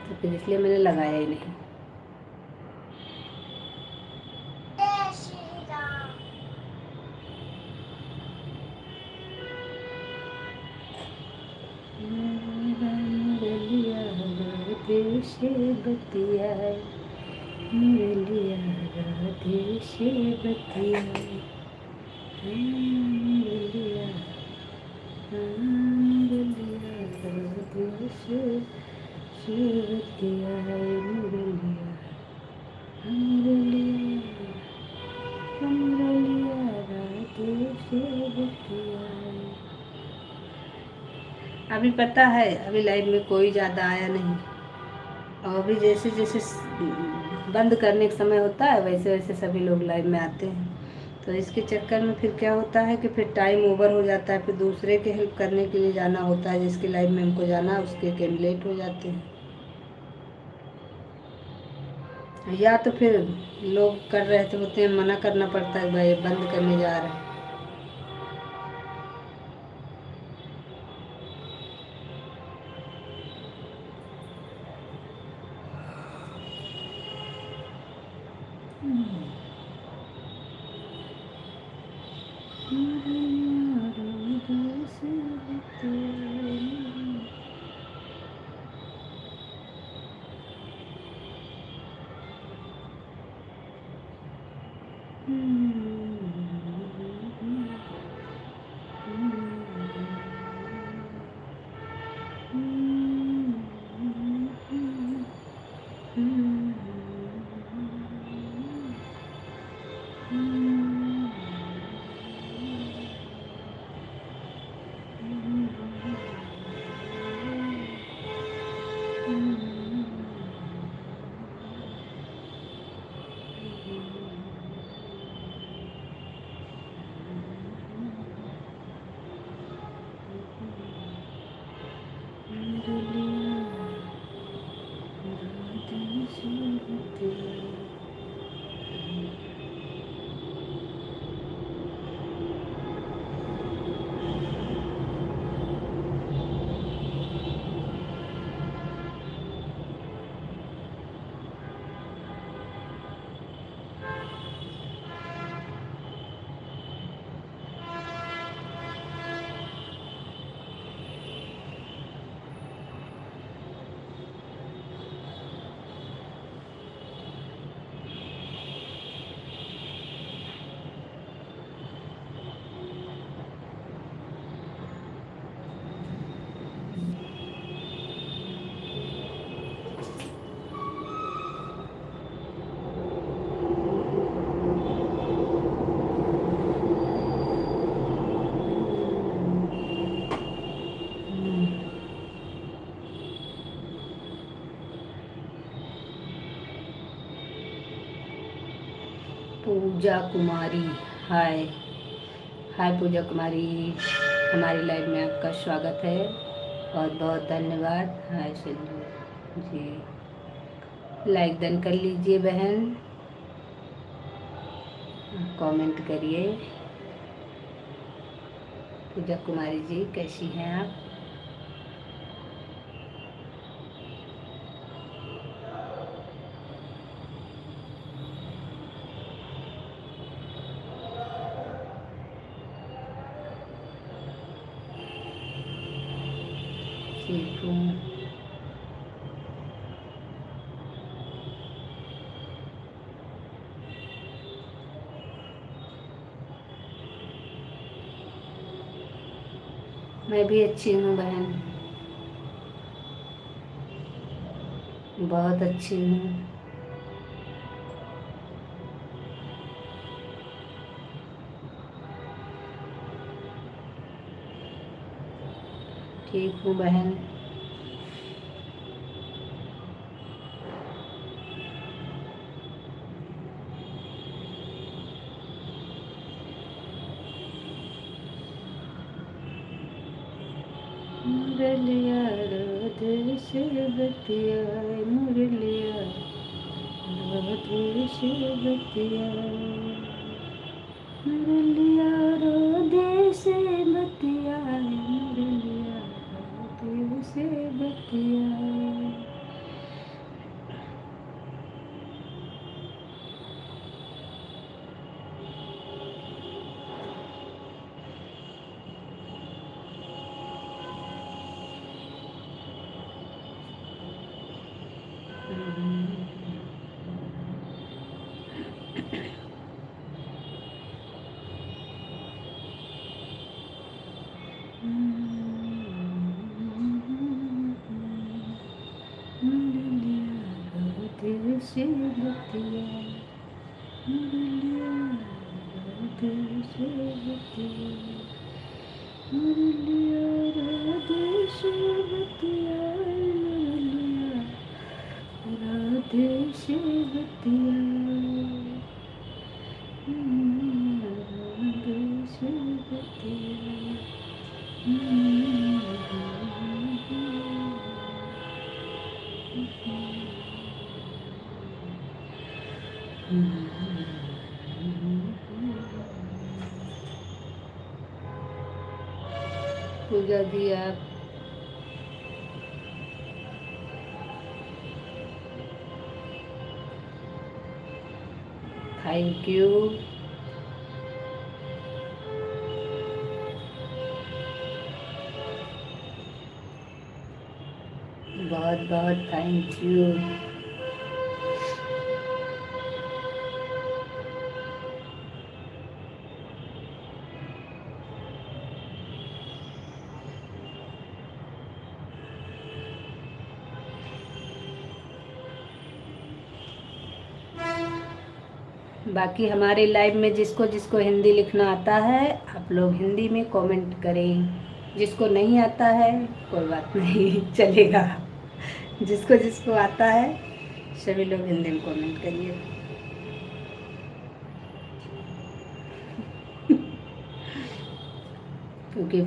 तो फिर इसलिए मैंने लगाया ही नहीं। मुरलिया राधे से बतिया, मुरलिया राधे से बतिया, मुरलिया मुरलिया राधे से बतिया, मुरलिया मुरलिया मुरलिया राधे से बतिया। अभी पता है अभी लाइव में कोई ज़्यादा आया नहीं, और अभी जैसे जैसे बंद करने का समय होता है वैसे वैसे सभी लोग लाइव में आते हैं। तो इसके चक्कर में फिर क्या होता है कि फिर टाइम ओवर हो जाता है, फिर दूसरे के हेल्प करने के लिए जाना होता है, जिसके लाइव में हमको जाना है उसके कैंडिडेट हो जाते हैं, या तो फिर लोग कर रहे थे होते हैं, मना करना पड़ता है भाई बंद करने जा रहे हैं। पूजा कुमारी, हाय हाय पूजा कुमारी, हमारी लाइव में आपका स्वागत है, बहुत बहुत धन्यवाद। हाय सिंधु जी, लाइक डन कर लीजिए बहन, कमेंट करिए। पूजा कुमारी जी कैसी हैं आप? सीखूं। मैं भी अच्छी हूँ बहन, बहुत अच्छी हूँ। ठीक हूँ बहन। मुरलिया राधे से बतियाए, मुरलिया राधे से बतियाए, मुरलिया राधे से बतियाए, मुरलिया राधे से बतियाए। राधे से बतियाए, मुरलिया राधे से बतियाए, मुरलिया राधे से बतियाए, मुरलिया राधे से बतियाए, राधे से बतियाए। पूजा दी आप। Thank you. बहुत बहुत थैंक यू। बाकी हमारे लाइव में जिसको जिसको हिंदी लिखना आता है आप लोग हिंदी में कमेंट करें, जिसको नहीं आता है कोई बात नहीं चलेगा, जिसको जिसको आता है सभी लोग हिंदी में कमेंट करिए। क्योंकि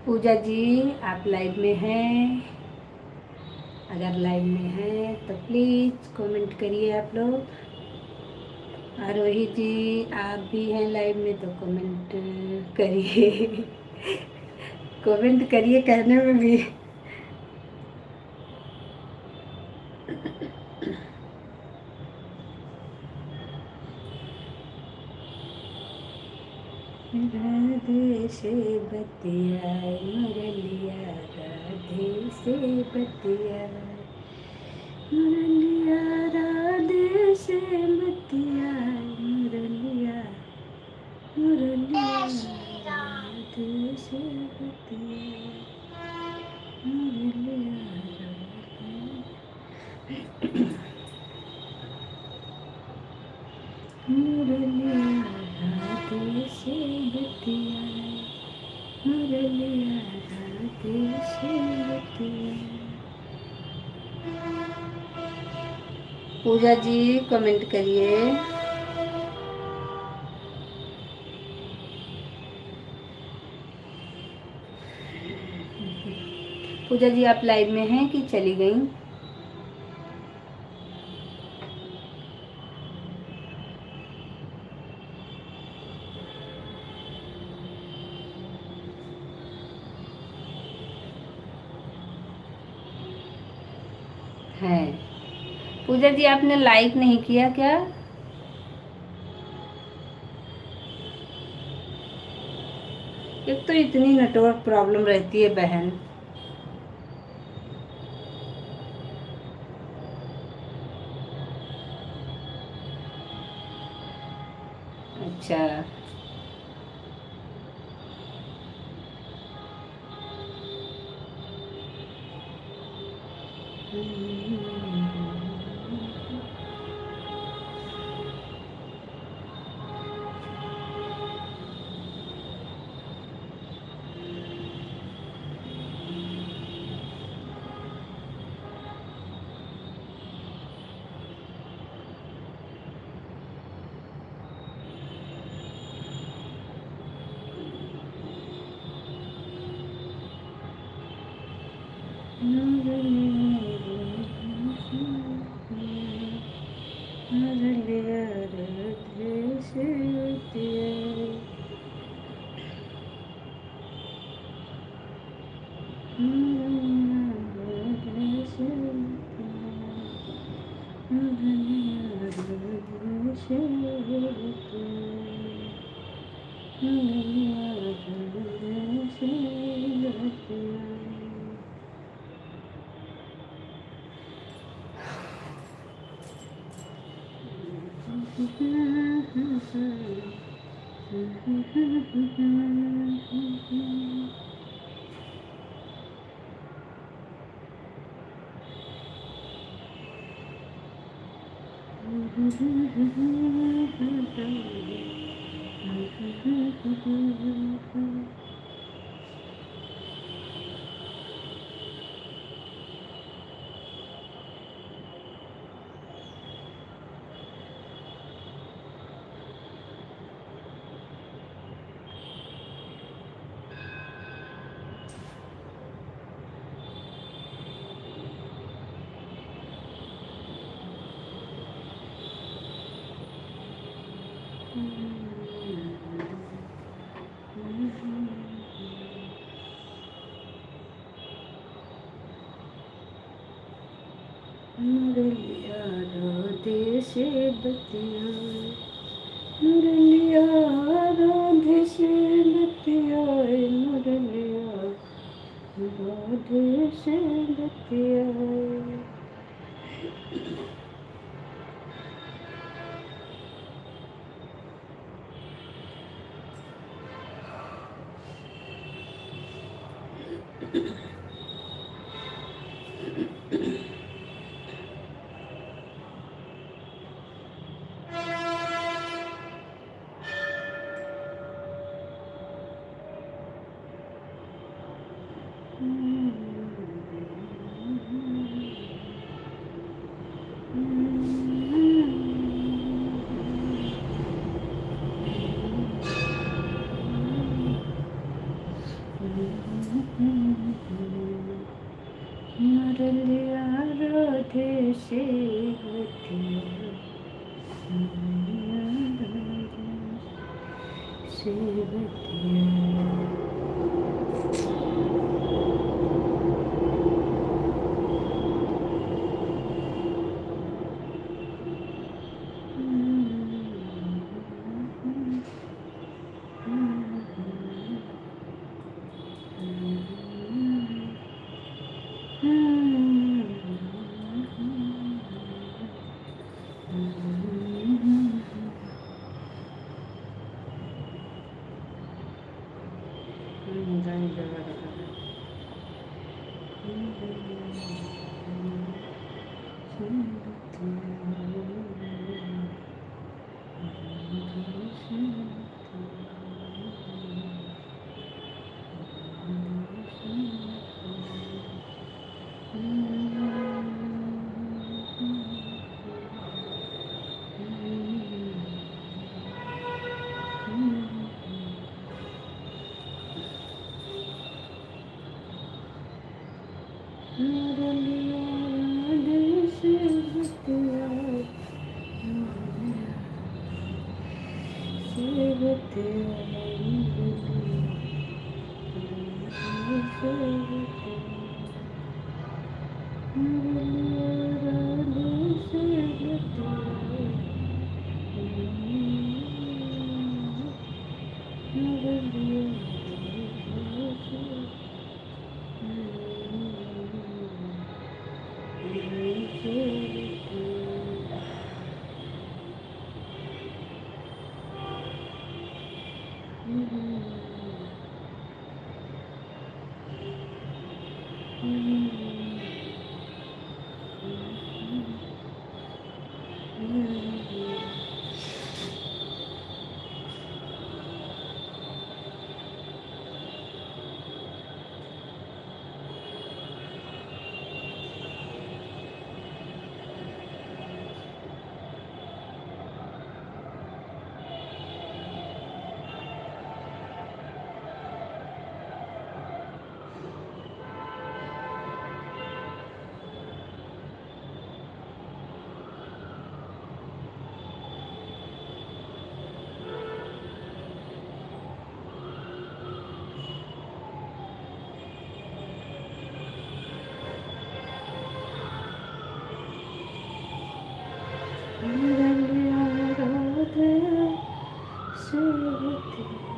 पूजा जी आप लाइव में हैं? अगर लाइव में हैं तो प्लीज़ कमेंट करिए आप लोग। और रोहित जी आप भी हैं लाइव में तो कमेंट करिए। कमेंट करिए कहने में भी राधे से बतियाए, मुरलिया राधे से बतियाए, मुरलिया राधे से बतियाए, मुरलिया मुरलिया राधे से बतियाए, मुरलिया मुरलिया राधे से बतियाए, मुरलिया राधे से बतियाए। पूजा जी कमेंट करिए। पूजा जी आप लाइव में हैं कि चली गई? है पूजा जी आपने लाइक नहीं किया क्या? एक तो इतनी नेटवर्क प्रॉब्लम रहती है बहन। अच्छा मुरलिया राधे से बतिया, मुरलिया राधे से बतिया, मुरलिया राधे से बतिया। मुरलिया राधे से बतिया, मुरलिया राधे से बतिया। मुरलिया राधे से बतिया से बतिया मुरलिया राधे से बतिया मुरलिया मुरलिया राधे से बतिया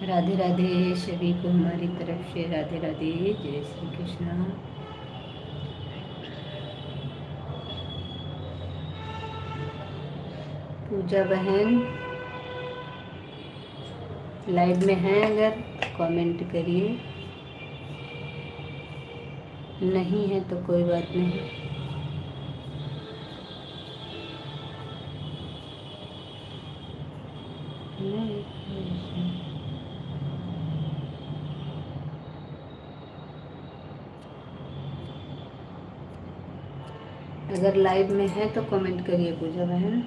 राधे राधे सभी को हमारी तरफ से राधे राधे। जय श्री कृष्णा। पूजा बहन लाइव में हैं अगर कमेंट करिए, नहीं है तो कोई बात नहीं। अगर लाइव में है तो कमेंट करिए पूजा बहन।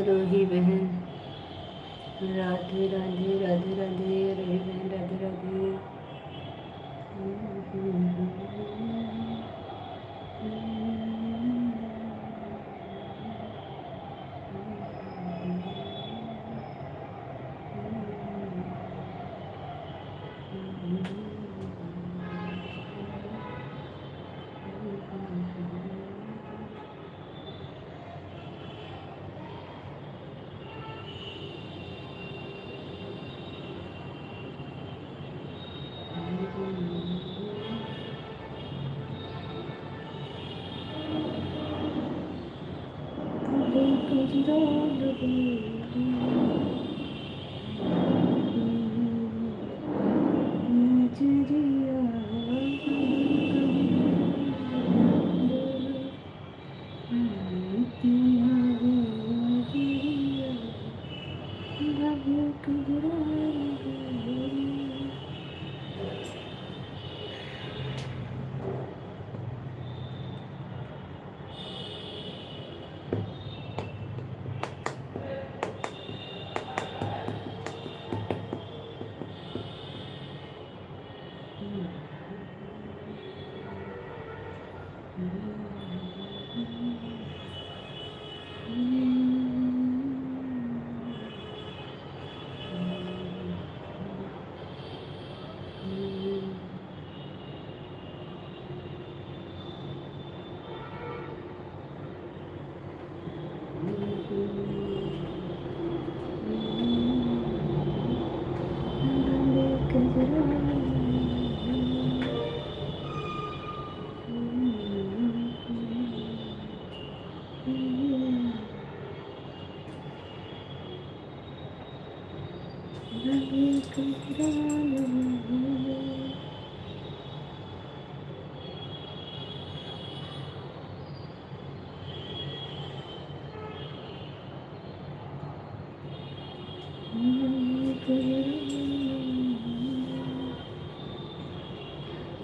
रोही बहन राधे राधे राधे राधे। रोही बहन राधे राधे।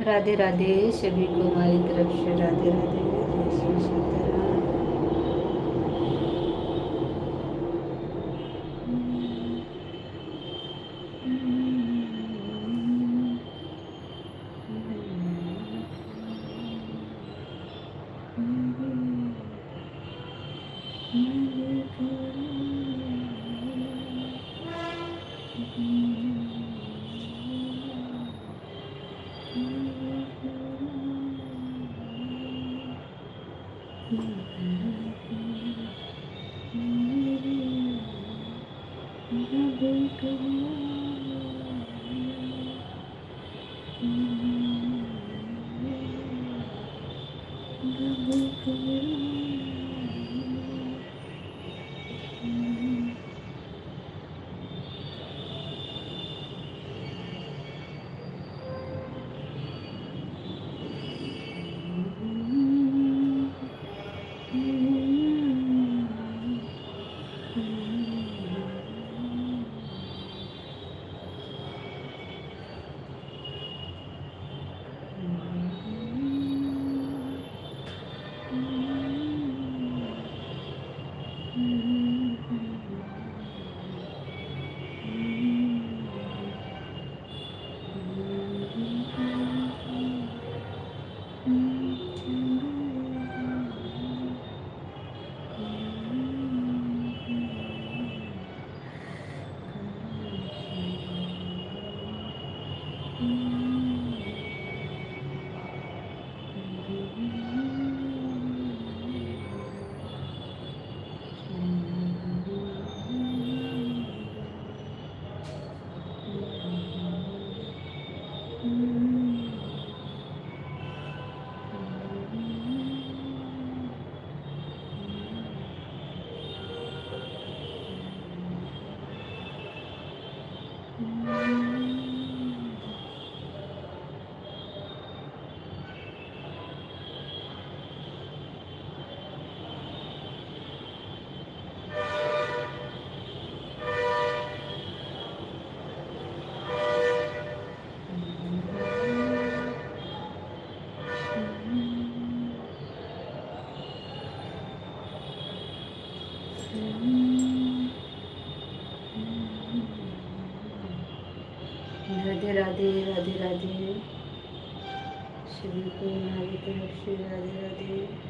राधे राधे सभी को हमारी तरफ से राधे राधे। जय श्री सीताराम। राधे राधे, राधे राधे, सभी को हमारी तरफ से राधे राधे।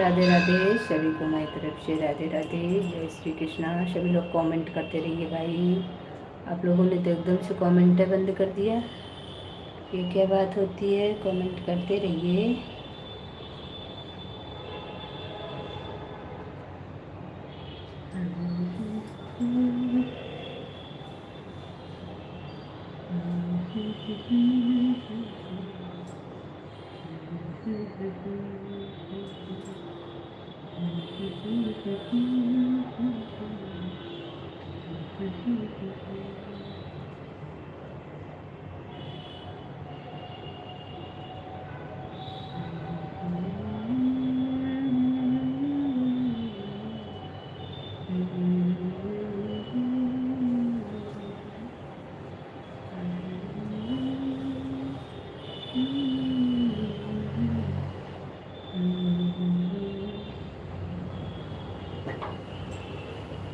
राधे राधे, सभी को मेरी तरफ से राधे राधे, जय श्री कृष्णा। सभी लोग कमेंट करते रहिए भाई। आप लोगों ने तो एकदम से कमेंट बंद कर दिया, ये क्या बात होती है? कमेंट करते रहिए।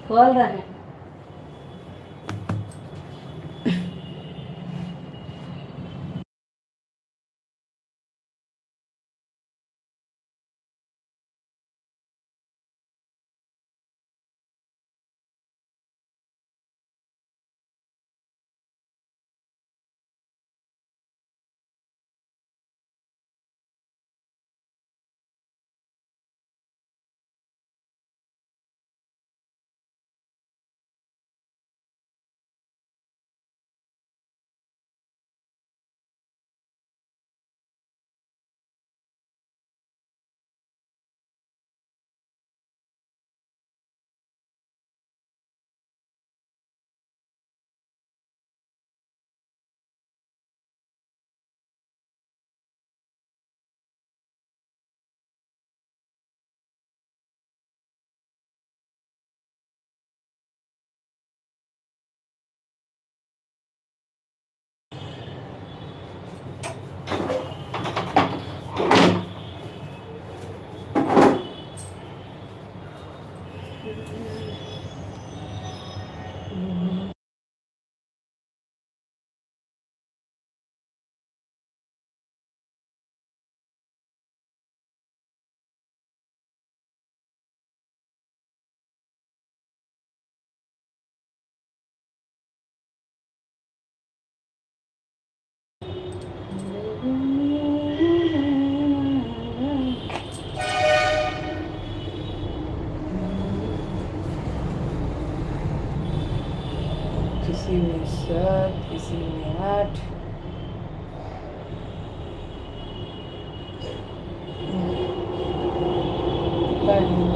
खोल रहे हैं। किसी में 7, किसी में 8। पता नहीं।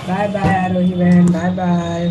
बाय बाय आरोही बहन, बाय बाय।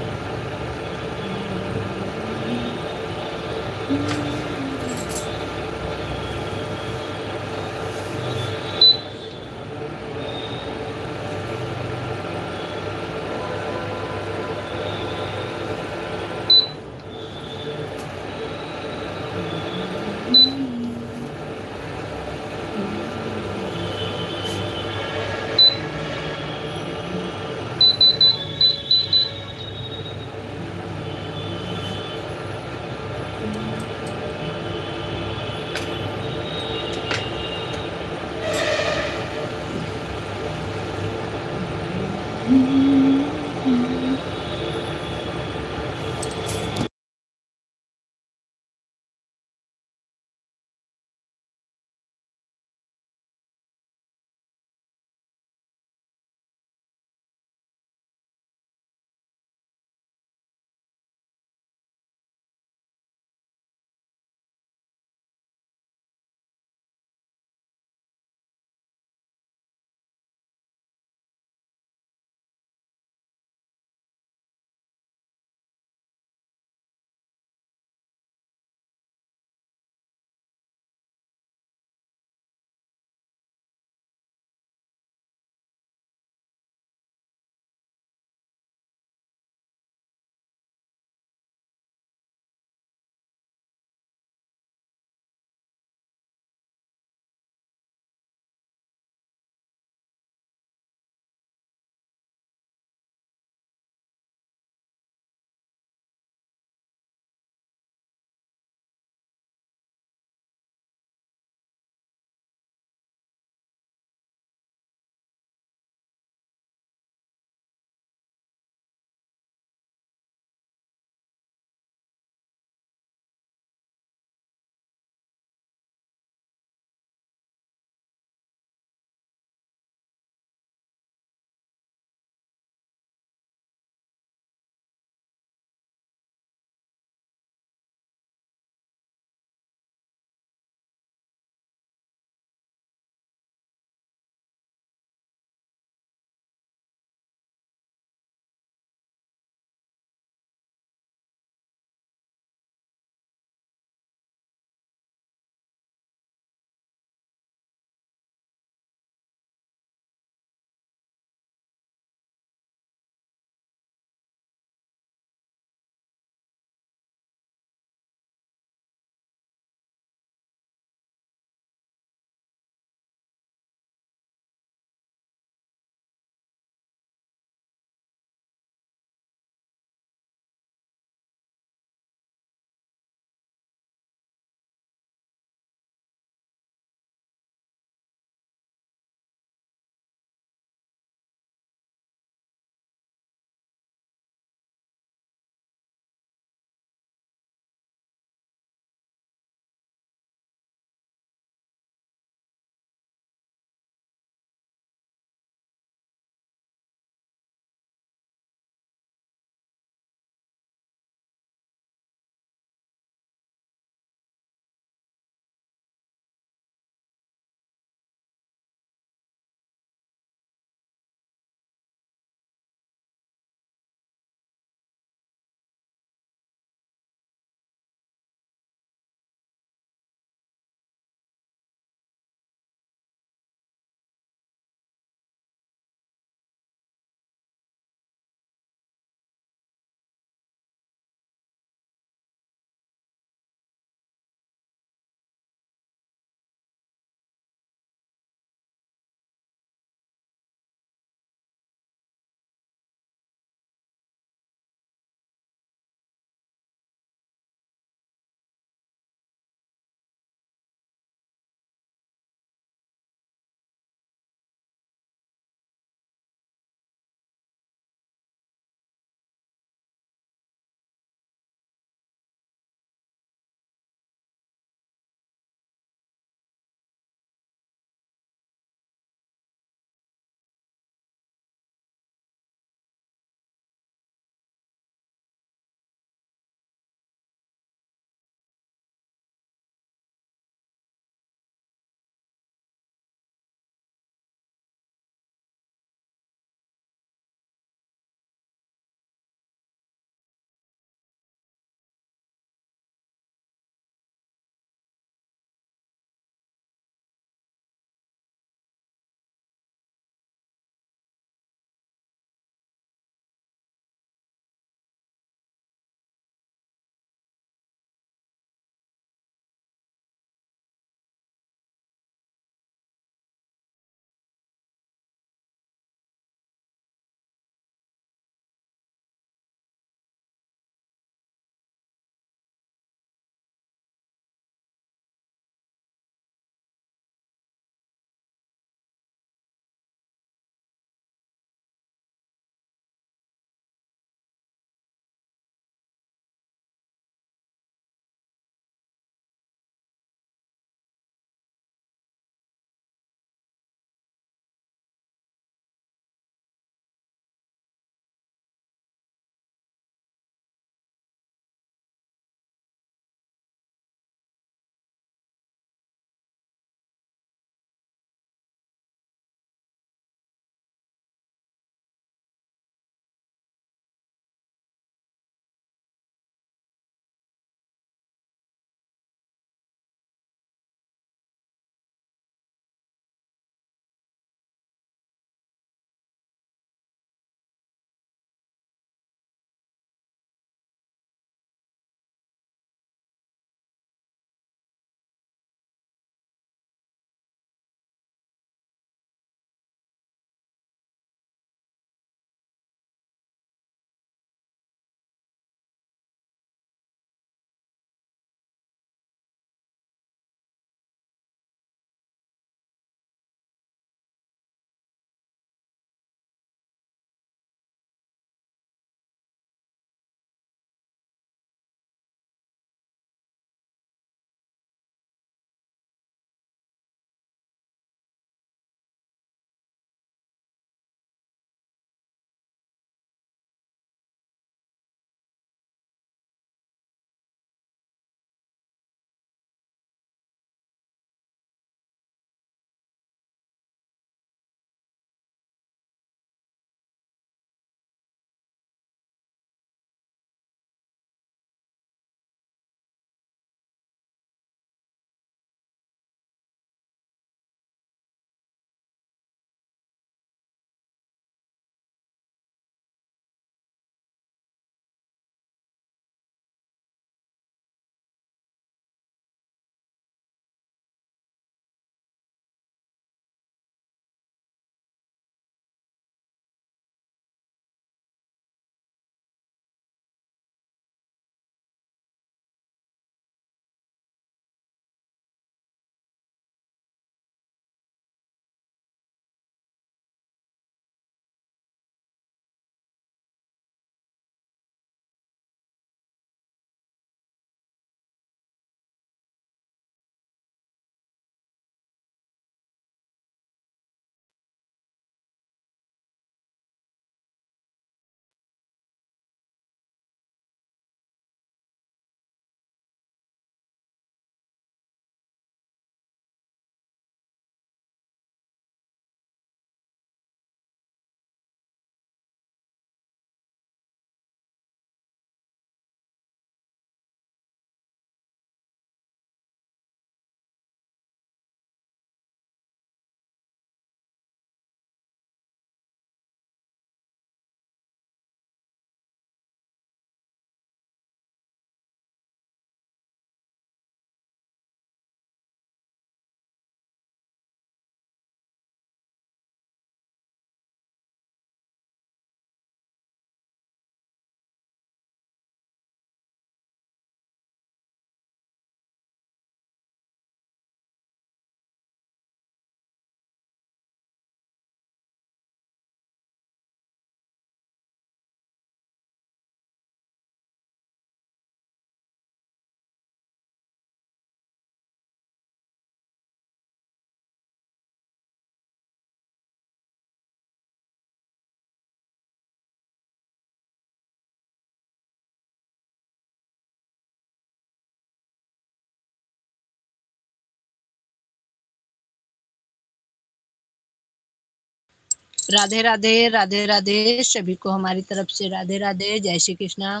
राधे राधे, राधे राधे, सभी को हमारी तरफ से राधे राधे, जय श्री कृष्णा।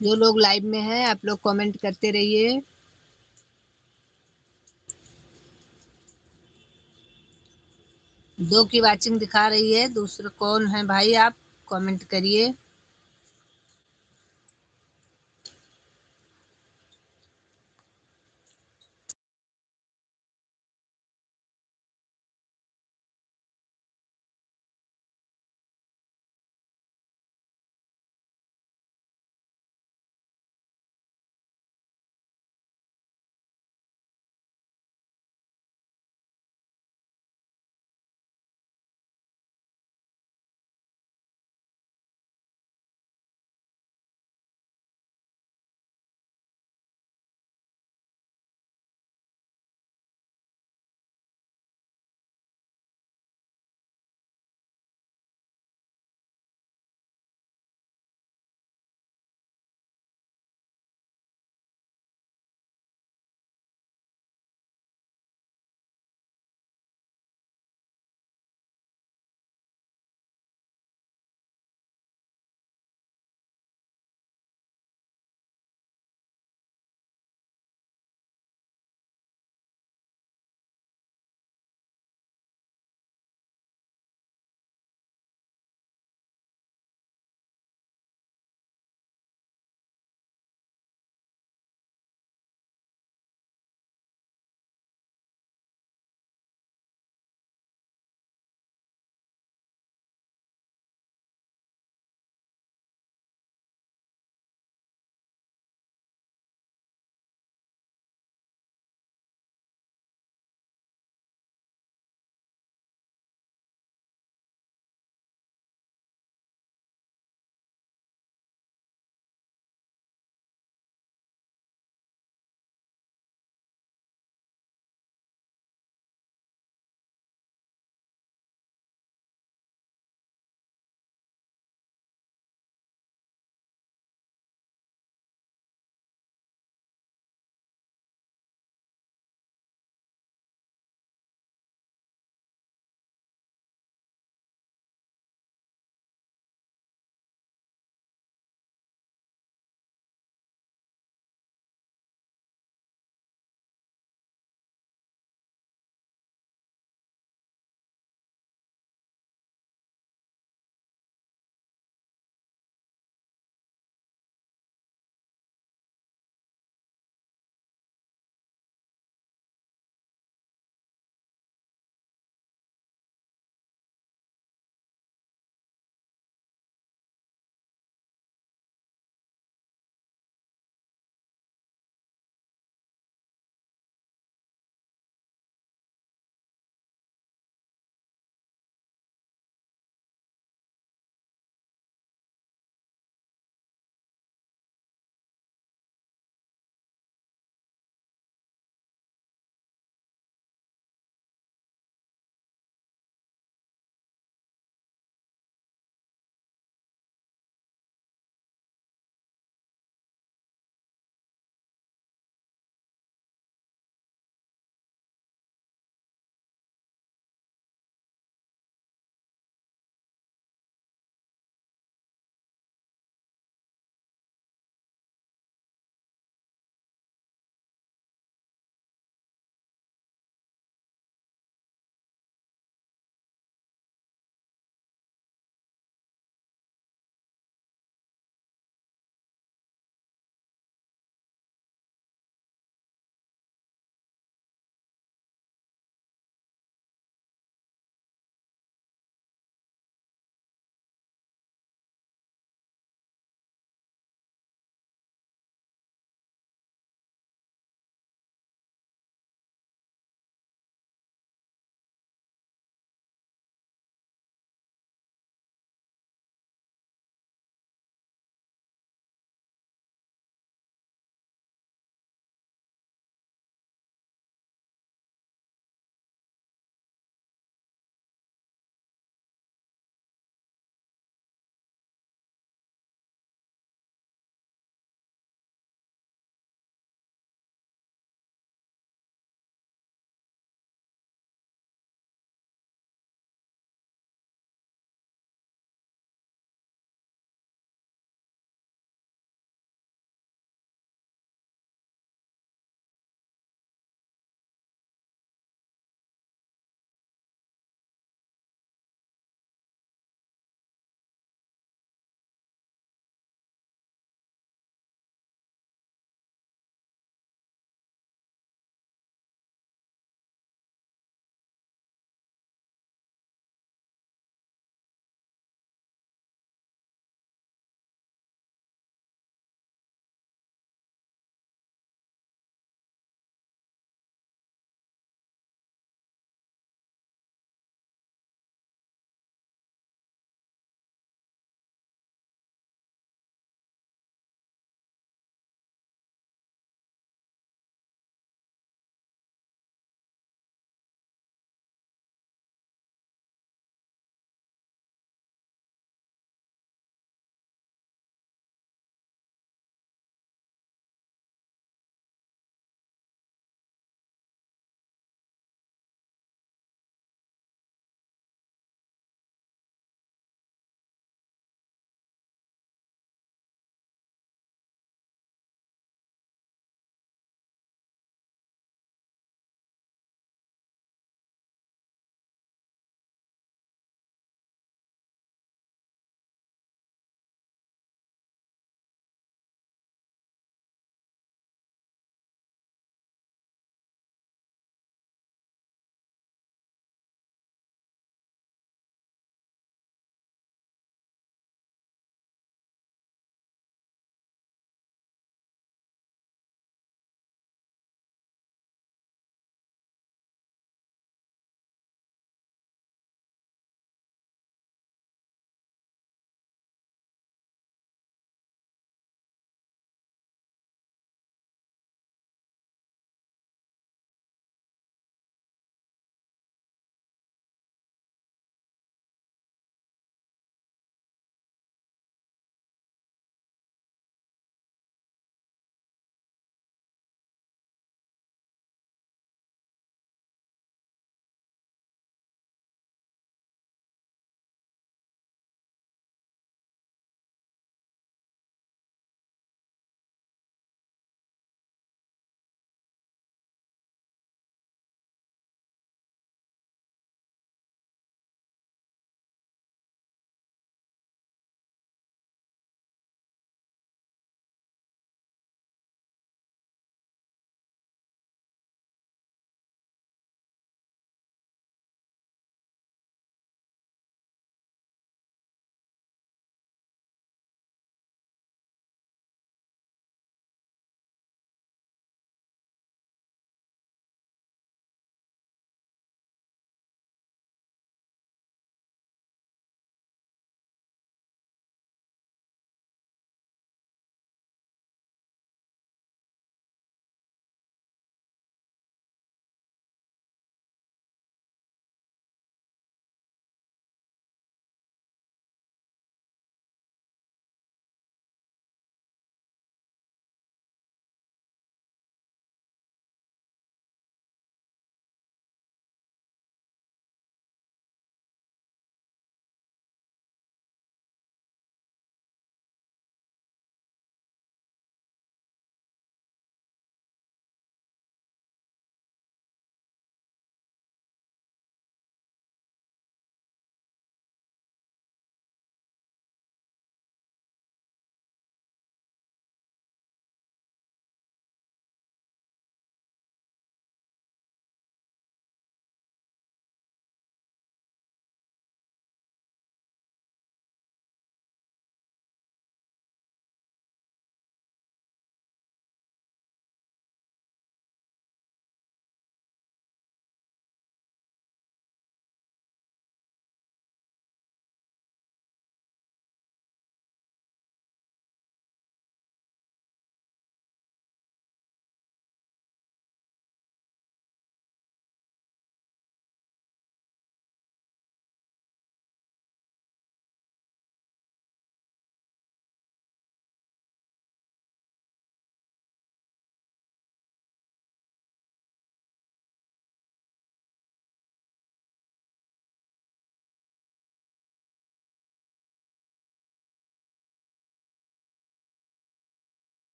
जो लोग लाइव में हैं आप लोग कमेंट करते रहिए। दो की वाचिंग दिखा रही है, दूसरा कौन है भाई? आप कमेंट करिए।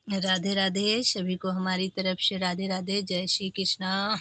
राधे राधे, सभी को हमारी तरफ से राधे राधे, जय श्री कृष्णा।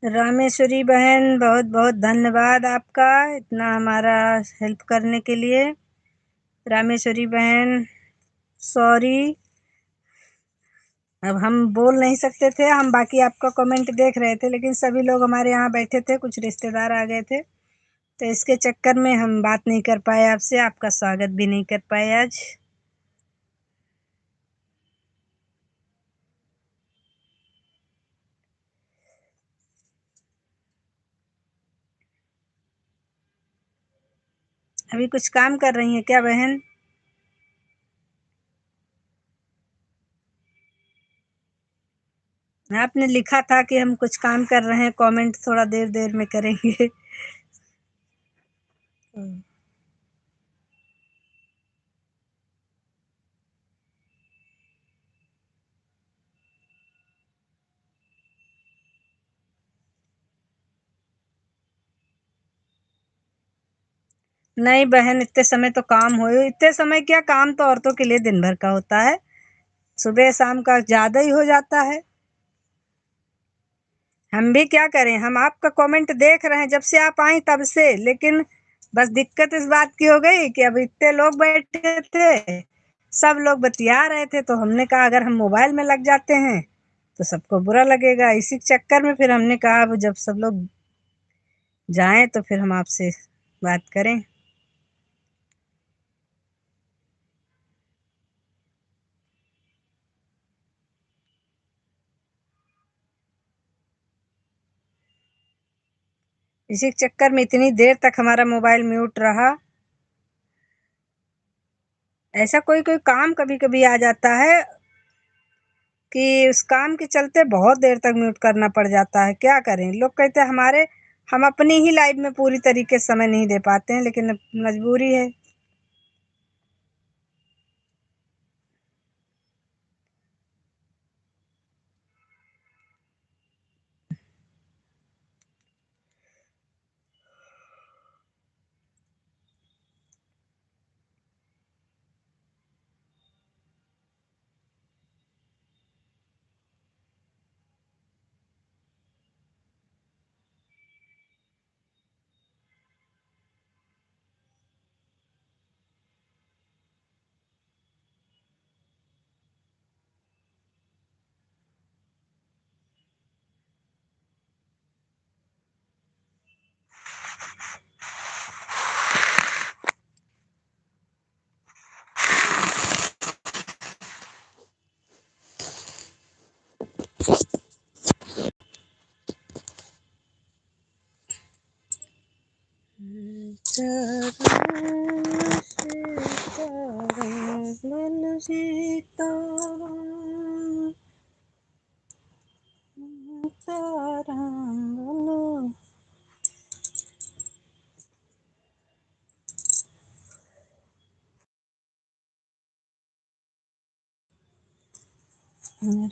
रामेश्वरी बहन, बहुत बहुत धन्यवाद आपका इतना हमारा हेल्प करने के लिए। रामेश्वरी बहन, सॉरी, अब हम बोल नहीं सकते थे, हम बाकी आपका कमेंट देख रहे थे, लेकिन सभी लोग हमारे यहाँ बैठे थे, कुछ रिश्तेदार आ गए थे, तो इसके चक्कर में हम बात नहीं कर पाए आपसे, आपका स्वागत भी नहीं कर पाए आज। अभी कुछ काम कर रही हैं क्या बहन? आपने लिखा था कि हम कुछ काम कर रहे हैं, कमेंट थोड़ा देर देर में करेंगे। नहीं बहन, इतने समय तो काम हो, इतने समय क्या, काम तो औरतों के लिए दिन भर का होता है, सुबह शाम का ज्यादा ही हो जाता है। हम भी क्या करें, हम आपका कमेंट देख रहे हैं जब से आप आई तब से, लेकिन बस दिक्कत इस बात की हो गई कि अब इतने लोग बैठे थे, सब लोग बतिया रहे थे, तो हमने कहा अगर हम मोबाइल में लग जाते हैं तो सबको बुरा लगेगा, इसी चक्कर में फिर हमने कहा अब जब सब लोग जाएं तो फिर हम आपसे बात करें। इसी चक्कर में इतनी देर तक हमारा मोबाइल म्यूट रहा। ऐसा कोई कोई काम कभी कभी आ जाता है कि उस काम के चलते बहुत देर तक म्यूट करना पड़ जाता है, क्या करें, लोग कहते हैं हमारे, हम अपनी ही लाइफ में पूरी तरीके से समय नहीं दे पाते हैं, लेकिन अब मजबूरी है।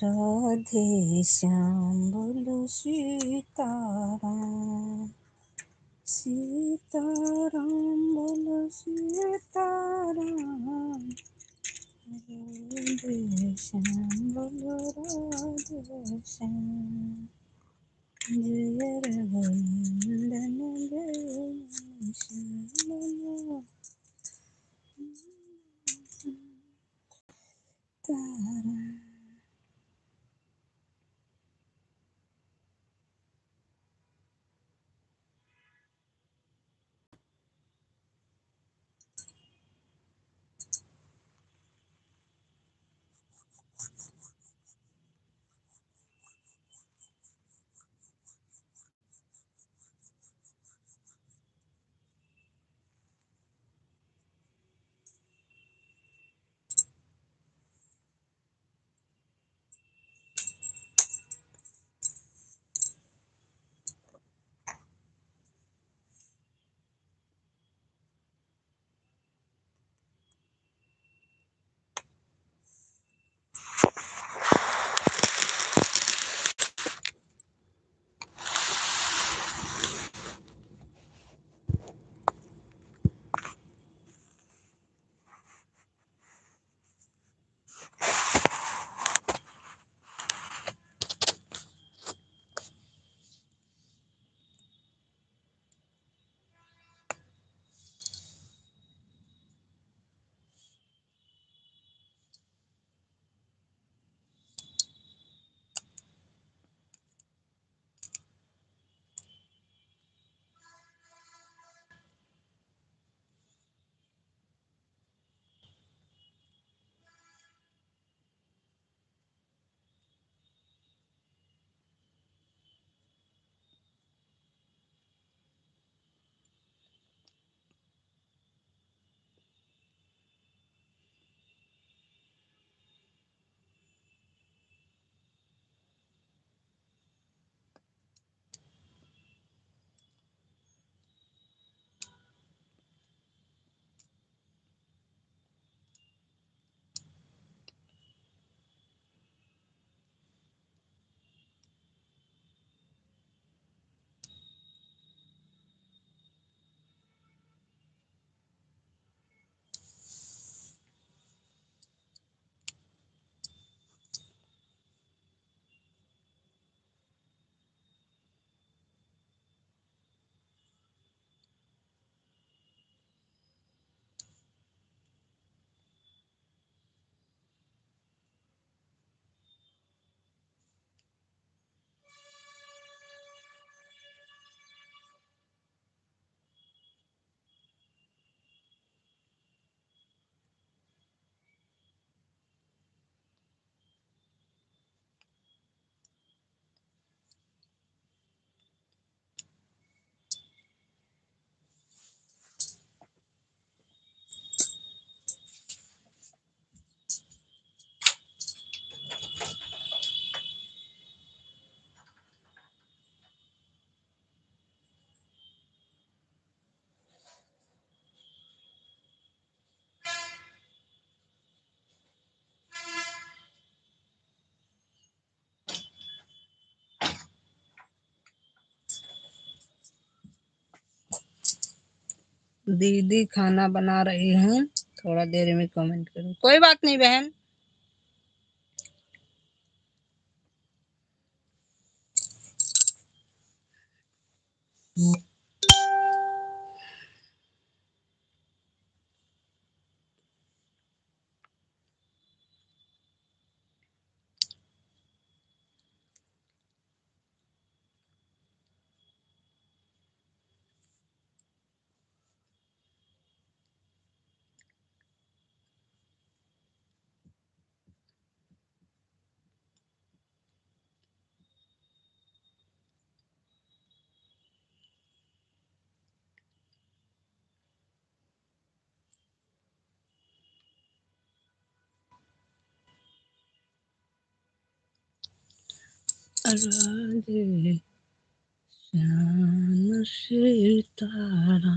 राधे श्याम बोलो सीताराम, सीताराम बोलो सीताराम, राधे श्याम बोलो राधे श्याम, जय रघुनंदन जय श्याम बोलो सीताराम। दीदी खाना बना रही हूँ, थोड़ा देर में कमेंट करूँ। कोई बात नहीं बहन। राधे श्याम सीताराम।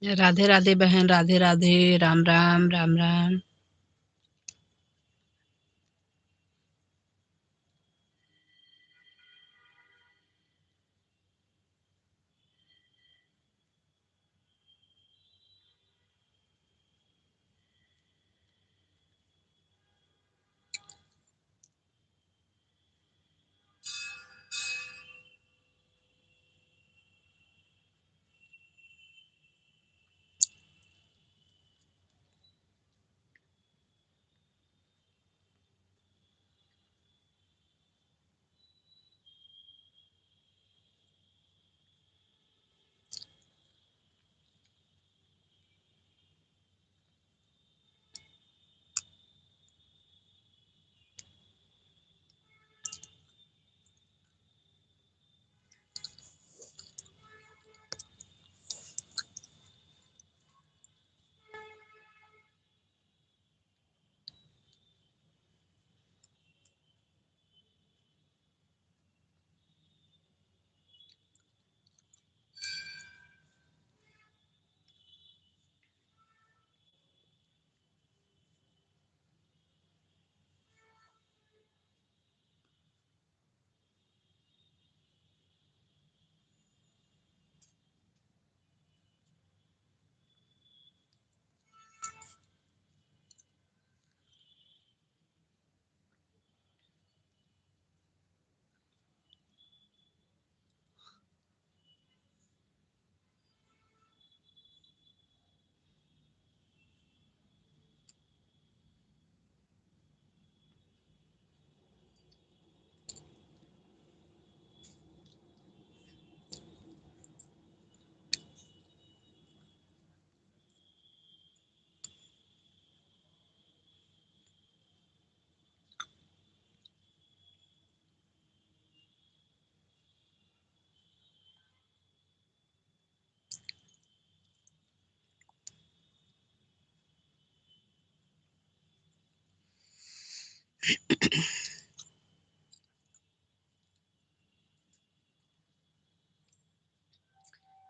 राधे राधे बहन, राधे राधे, राम राम, राम राम।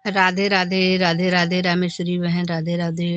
राधे राधे, राधे राधे रामेश्वरी बहन, राधे राधे।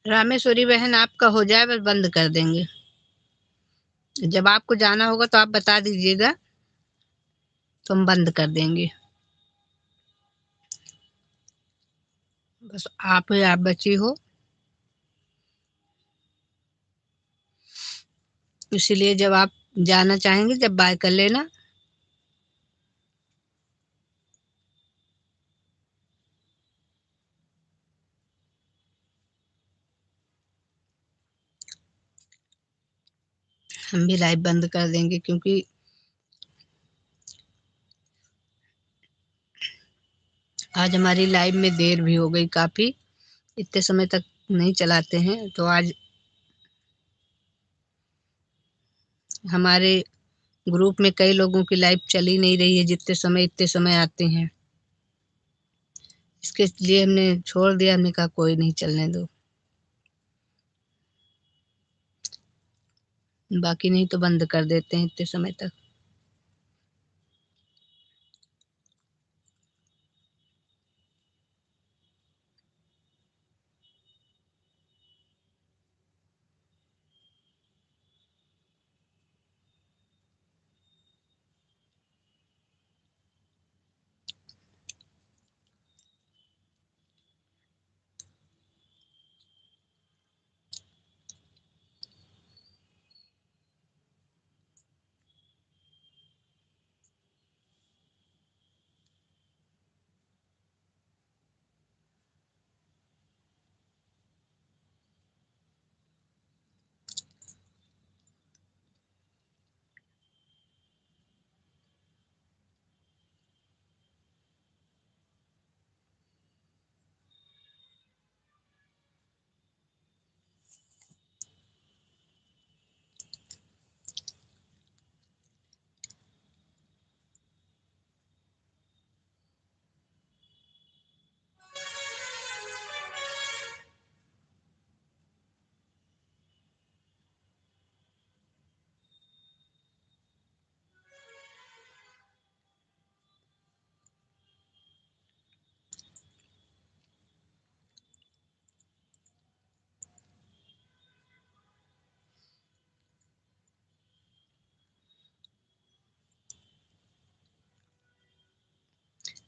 रामेश्वरी बहन, आपका हो जाए बस बंद कर देंगे। जब आपको जाना होगा तो आप बता दीजिएगा, तो हम बंद कर देंगे। बस आप ही आप बची हो, इसलिए जब आप जाना चाहेंगे जब बाय कर लेना। हम भी लाइव बंद कर देंगे, क्योंकि आज हमारी लाइव में देर भी हो गई काफ़ी। इतने समय तक नहीं चलाते हैं, तो आज हमारे ग्रुप में कई लोगों की लाइव चल ही नहीं रही है, जितने समय इतने समय आते हैं। इसके लिए हमने छोड़ दिया, हमने कहा कोई नहीं, चलने दो, बाकी नहीं तो बंद कर देते हैं इतने समय तक।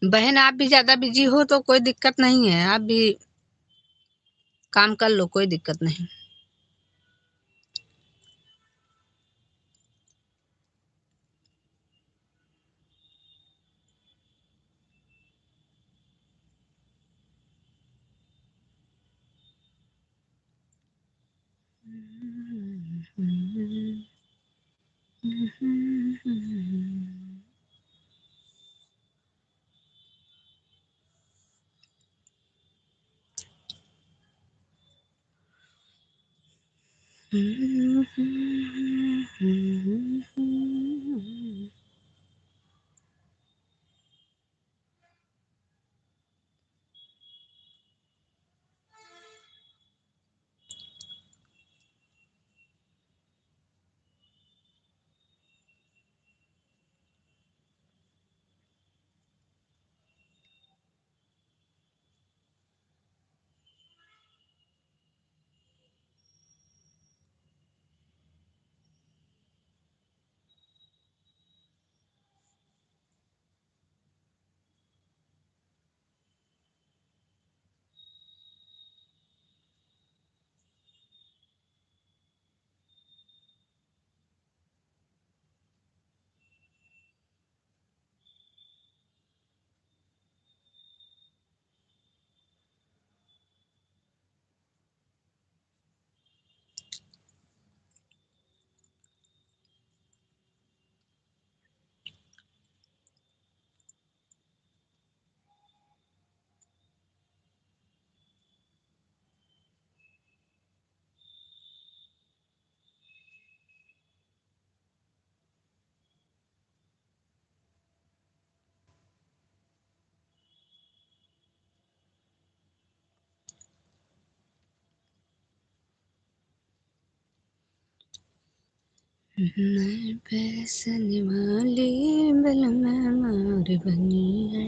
बहन, आप भी ज्यादा बिजी हो तो कोई दिक्कत नहीं है, आप भी काम कर लो, कोई दिक्कत नहीं। मैं पैसन वाली बलमा मार बनी है।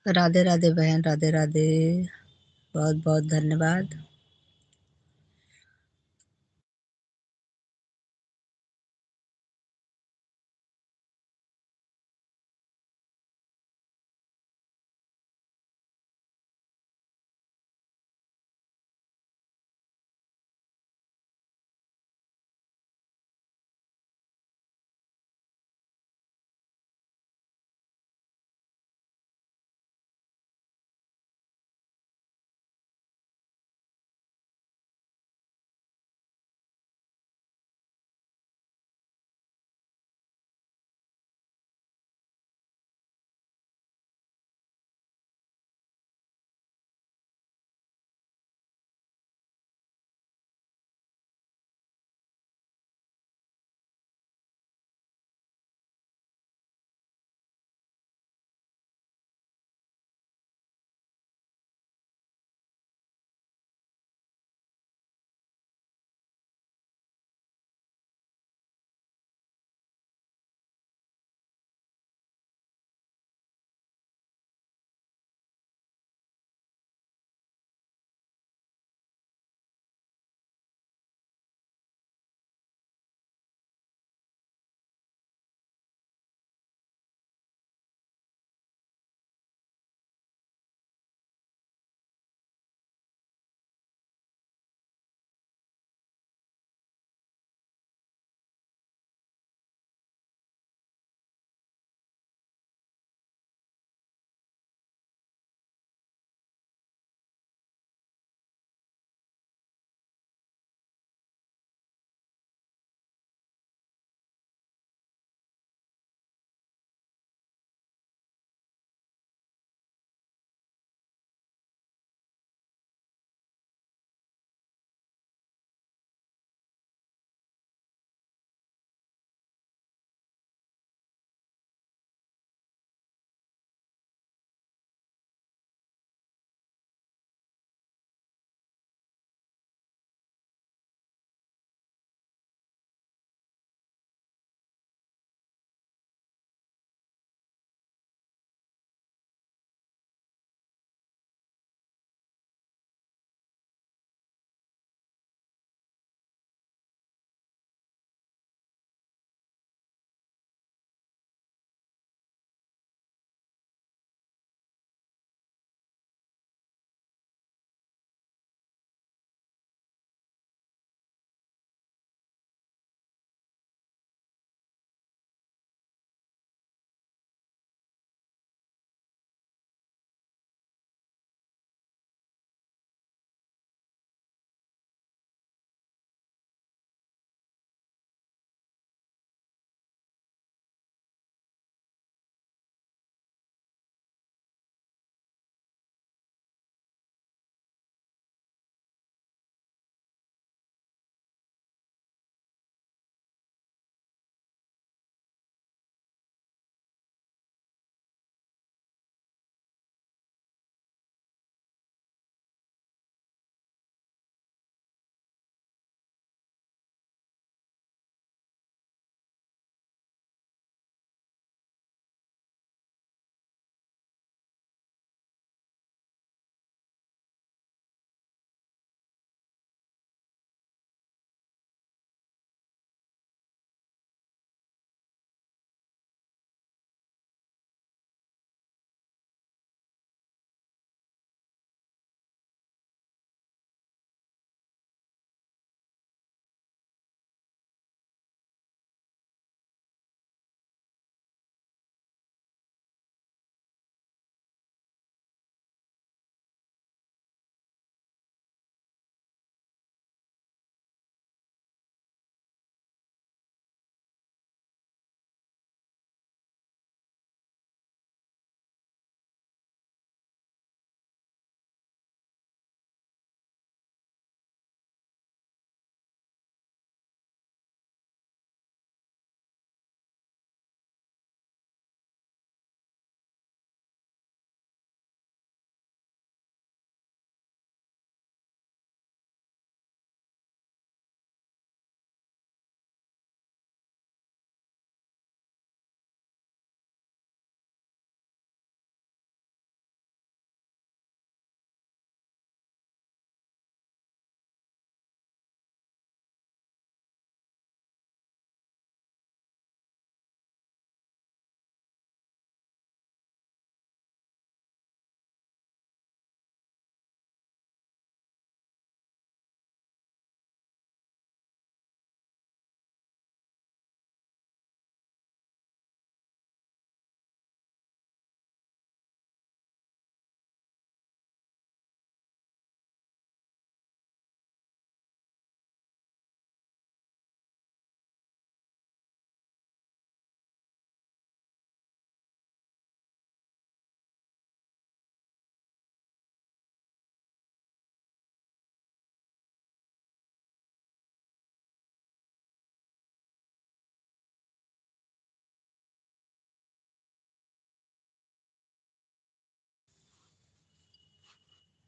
राधे राधे बहन, राधे राधे। बहुत बहुत धन्यवाद।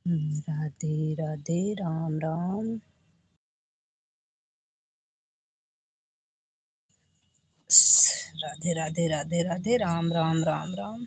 Radhe Radhe, Ram Ram. Radhe Radhe Radhe Radhe, Ram Ram Ram Ram.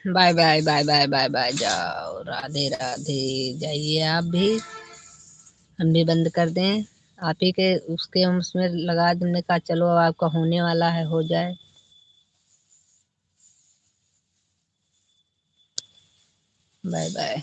Bye bye bye bye bye bye, जाओ। राधे राधे, जाइए आप भी। हम भी बंद कर दें? आप ही के उसके हम उसमें लगा देने का, चलो अब आपका होने वाला है, हो जाए। Bye bye.